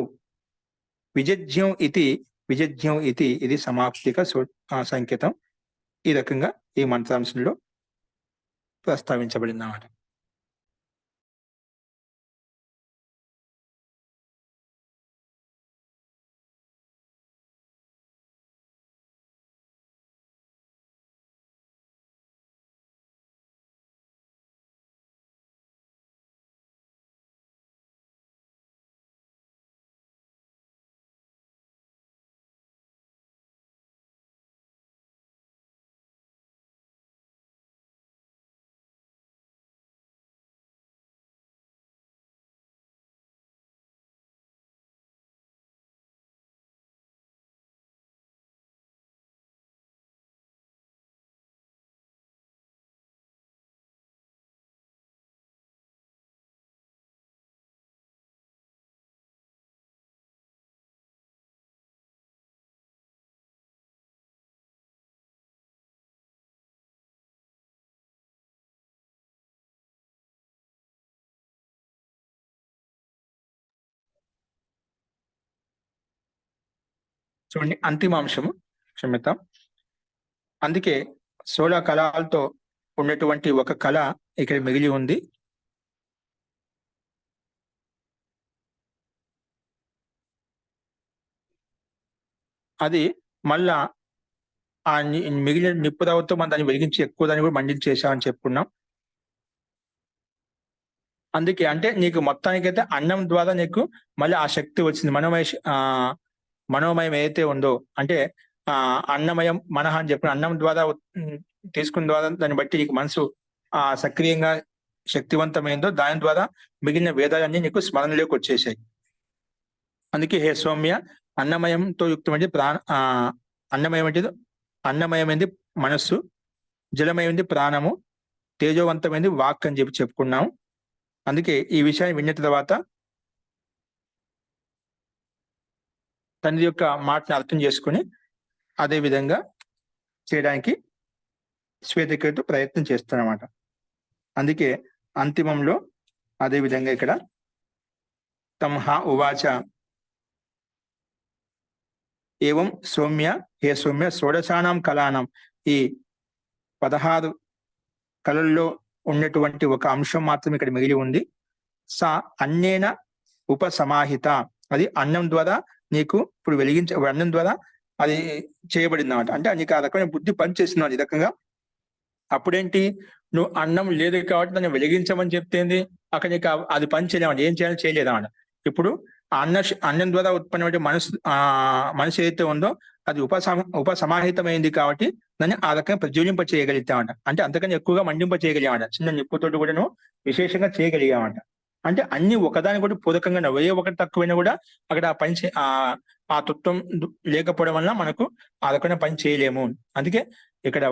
B: ఇతి ఇది సమాప్తిక సంకేతం. ఈ రకంగా ఈ మంత్రాంశంలో ప్రస్తావించబడింది అన్నమాట. చూడండి అంతిమాంశము, క్షమ్యత. అందుకే 16 కళలతో ఉన్నటువంటి ఒక కళ ఇక్కడ మిగిలి ఉంది. అది మళ్ళా ఆ మిగిలిన నిప్పు రావుతో మనం దాన్ని వెలిగించి ఎక్కువ దాన్ని కూడా మండించేసామని చెప్పుకున్నాం. అందుకే అంటే నీకు మొత్తానికైతే అన్నం ద్వారా నీకు మళ్ళీ ఆ శక్తి వచ్చింది. మనోమయం ఏదైతే ఉందో అంటే అన్నమయం మనహ అని చెప్పిన అన్నం ద్వారా తీసుకున్న ద్వారా దాన్ని బట్టి నీకు మనసు సక్రియంగా శక్తివంతమైందో దాని ద్వారా మిగిలిన వేదాలన్నీ నీకు స్మరణలోకి వచ్చేసాయి. అందుకే హే సౌమ్య అన్నమయంతో యుక్తమైనది అన్నమయమైనది మనస్సు, జలమయమైనది ప్రాణము, తేజోవంతమైనది వాక్ అని చెప్పి చెప్పుకున్నాం. అందుకే ఈ విషయాన్ని విన్న తర్వాత తండ్రి యొక్క మాటను అర్థం చేసుకుని అదే విధంగా చేయడానికి శ్వేతకేతు ప్రయత్నం చేస్తారన్నమాట. అందుకే అంతిమంలో అదే విధంగా ఇక్కడ తంహ ఉవాచ ఏవం సౌమ్య హే సౌమ్య షోడశానాం కళానాం, ఈ 16 కళల్లో ఉన్నటువంటి ఒక అంశం మాత్రం ఇక్కడ మిగిలి ఉంది. సా అన్నేన ఉపసమాహిత, అది అన్నం ద్వారా నీకు ఇప్పుడు అన్నం ద్వారా అది చేయబడింది అన్నమాట. అంటే నీకు ఆ రకమైన బుద్ధి పనిచేస్తున్నావు ఈ రకంగా. అప్పుడేంటి, నువ్వు అన్నం లేదు కాబట్టి దాన్ని వెలిగించమని చెప్తేంది, అక్కడ నీకు అది పని చేయలేమండి, ఏం చేయాలో చేయలేదన్నమాట. ఇప్పుడు అన్నం ద్వారా ఉత్పన్నమైన మనసు ఏదైతే ఉందో అది ఉపసమాహితమైంది కాబట్టి దాన్ని ఆ రకంగా ప్రజ్వలింప చేయగలుగుతామంట. అంటే అంతకన్నా ఎక్కువగా మండింప చేయగలిగామంట. చిన్న నిప్పుతోటి కూడా నువ్వు విశేషంగా చేయగలిగామంట. అంటే అన్ని ఒకదాని కూడా పూరకంగా ఏ ఒకటి తక్కువైనా కూడా అక్కడ ఆ పని ఆ తత్వం లేకపోవడం వల్ల మనకు ఆ రకమైన పని చేయలేము. అందుకే ఇక్కడ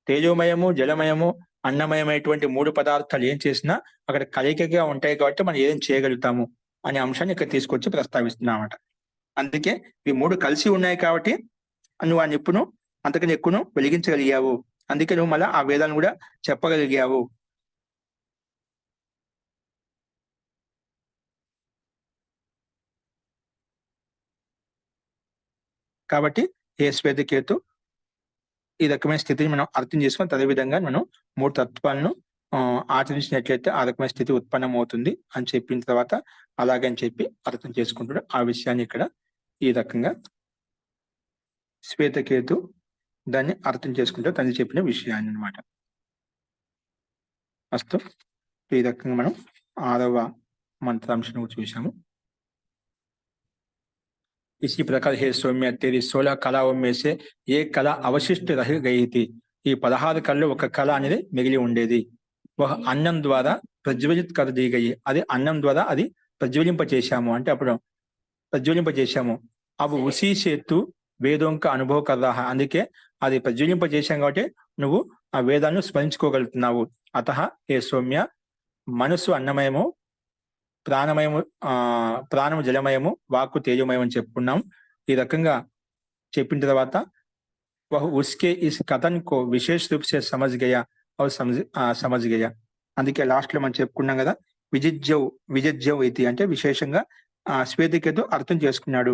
B: తేజోమయము, జలమయము, అన్నమయమైనటువంటి 3 పదార్థాలు ఏం చేసినా అక్కడ కలయికగా ఉంటాయి కాబట్టి మనం ఏం చేయగలుగుతాము అనే అంశాన్ని ఇక్కడ తీసుకొచ్చి ప్రస్తావిస్తున్నామట. అందుకే ఈ 3 కలిసి ఉన్నాయి కాబట్టి నువ్వు ఆ నిప్పును అంతకన్నా ఎక్కువను వెలిగించగలిగావు. అందుకే నువ్వు మళ్ళీ ఆ వేదాలను కూడా చెప్పగలిగావు. కాబట్టి ఏ శ్వేతకేతు ఈ రకమైన స్థితిని మనం అర్థం చేసుకొని అదే విధంగా మనం 3 తత్వాలను ఆచరించినట్లయితే ఆ రకమైన స్థితి ఉత్పన్నమవుతుంది అని చెప్పిన తర్వాత అలాగని చెప్పి అర్థం చేసుకుంటాడు. ఆ విషయాన్ని ఇక్కడ ఈ రకంగా శ్వేతకేతు దాన్ని అర్థం చేసుకుంటూ తను చెప్పిన విషయాన్ని అన్నమాట. అస్తు ఈ రకంగా మనం 6వ మంత్రాంశం చూసాము. इसी प्रकार हे सौम्य तेरी 16 कलाओं में से एक कला अवशिष्ट रह गई थी. ఈ 16 కళలో ఒక కళ అనేది మిగిలి ఉండేది. వహ అన్నం ద్వారా ప్రజ్వలిత్ కర్ दी गई. అది అన్నం ద్వారా అది ప్రజ్వలింప చేశాము అంటే అప్పుడు ప్రజ్వలింప చేశాము. అవి ఉసీ సేతు వేదోంక అనుభవ కర్రాహ. అందుకే అది ప్రజ్వలింప చేశాం కాబట్టి నువ్వు ఆ వేదాలను స్మరించుకోగలుగుతున్నావు. అతః హే సౌమ్య మనసు అన్నమయము, ప్రాణమయము ప్రాణము జలమయము, వాక్కు తేజమయం అని చెప్పుకున్నాం. ఈ రకంగా చెప్పిన తర్వాత वह उसके इस कथन को विशेष रूप से समझ गया और समझ गया. అందుకే లాస్ట్ లో మనం చెప్పుకున్నాం కదా విజిజ్జవ్ ఇది అంటే విశేషంగా శ్వేతకేతు అర్థం చేసుకున్నాడు.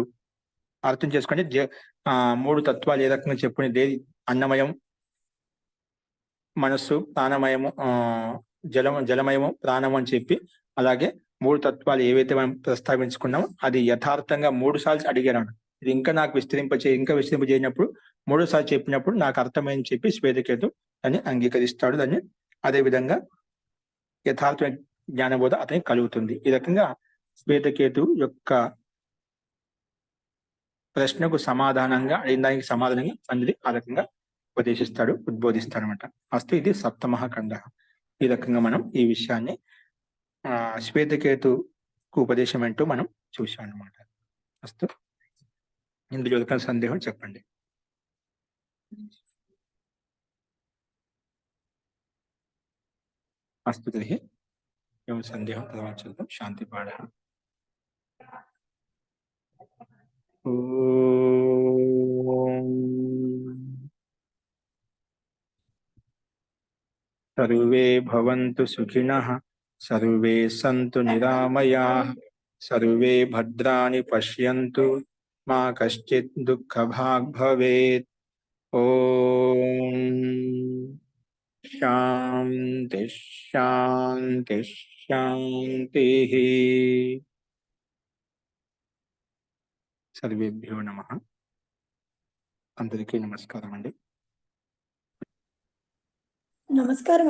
B: అర్థం చేసుకుంటే 3 తత్వాలు ఏ రకంగా చెప్పుకునేది అన్నమయం, మనస్సు, ప్రాణమయము, జలమయము, ప్రాణము అని చెప్పి అలాగే 3 తత్వాలు ఏవైతే మనం ప్రస్తావించుకున్నామో అది యథార్థంగా 3 సార్లు అడిగాను. ఇది ఇంకా నాకు విస్తరింపజేయనప్పుడు 3 సార్లు చెప్పినప్పుడు నాకు అర్థమైంది చెప్పి శ్వేతకేతు దాన్ని అంగీకరిస్తాడు. దాన్ని అదే విధంగా యథార్థ జ్ఞానబోధ అతనికి కలుగుతుంది. ఈ రకంగా శ్వేతకేతు యొక్క ప్రశ్నకు సమాధానంగా అడిగిన దానికి సమాధానంగా తండ్రి ఆ రకంగా ఉద్బోధిస్తాడు అనమాట. అస్తు ఇది సప్తమః ఖండః. ఈ రకంగా మనం ఈ విషయాన్ని శ్వేతకేతుకు ఉపదేశం ఏంటో మనం చూసాం అనమాట. అస్తు ఇందులో ఒక సందేహం చెప్పండి. అస్తు తర్హి ఏం సందేహం తర్వాత చూద్దాం. శాంతి పాఠ. सर्वे भवन्तु सुखिनः, सर्वे सन्तु निरामयाः, सर्वे भद्राणि पश्यन्तु, मा कश्चित् दुःखभाग् भवेत्. ओम शांति शांति शांति. सर्वेभ्यो नमः. అందరికీ నమస్కారం అండి.
C: నమస్కారం.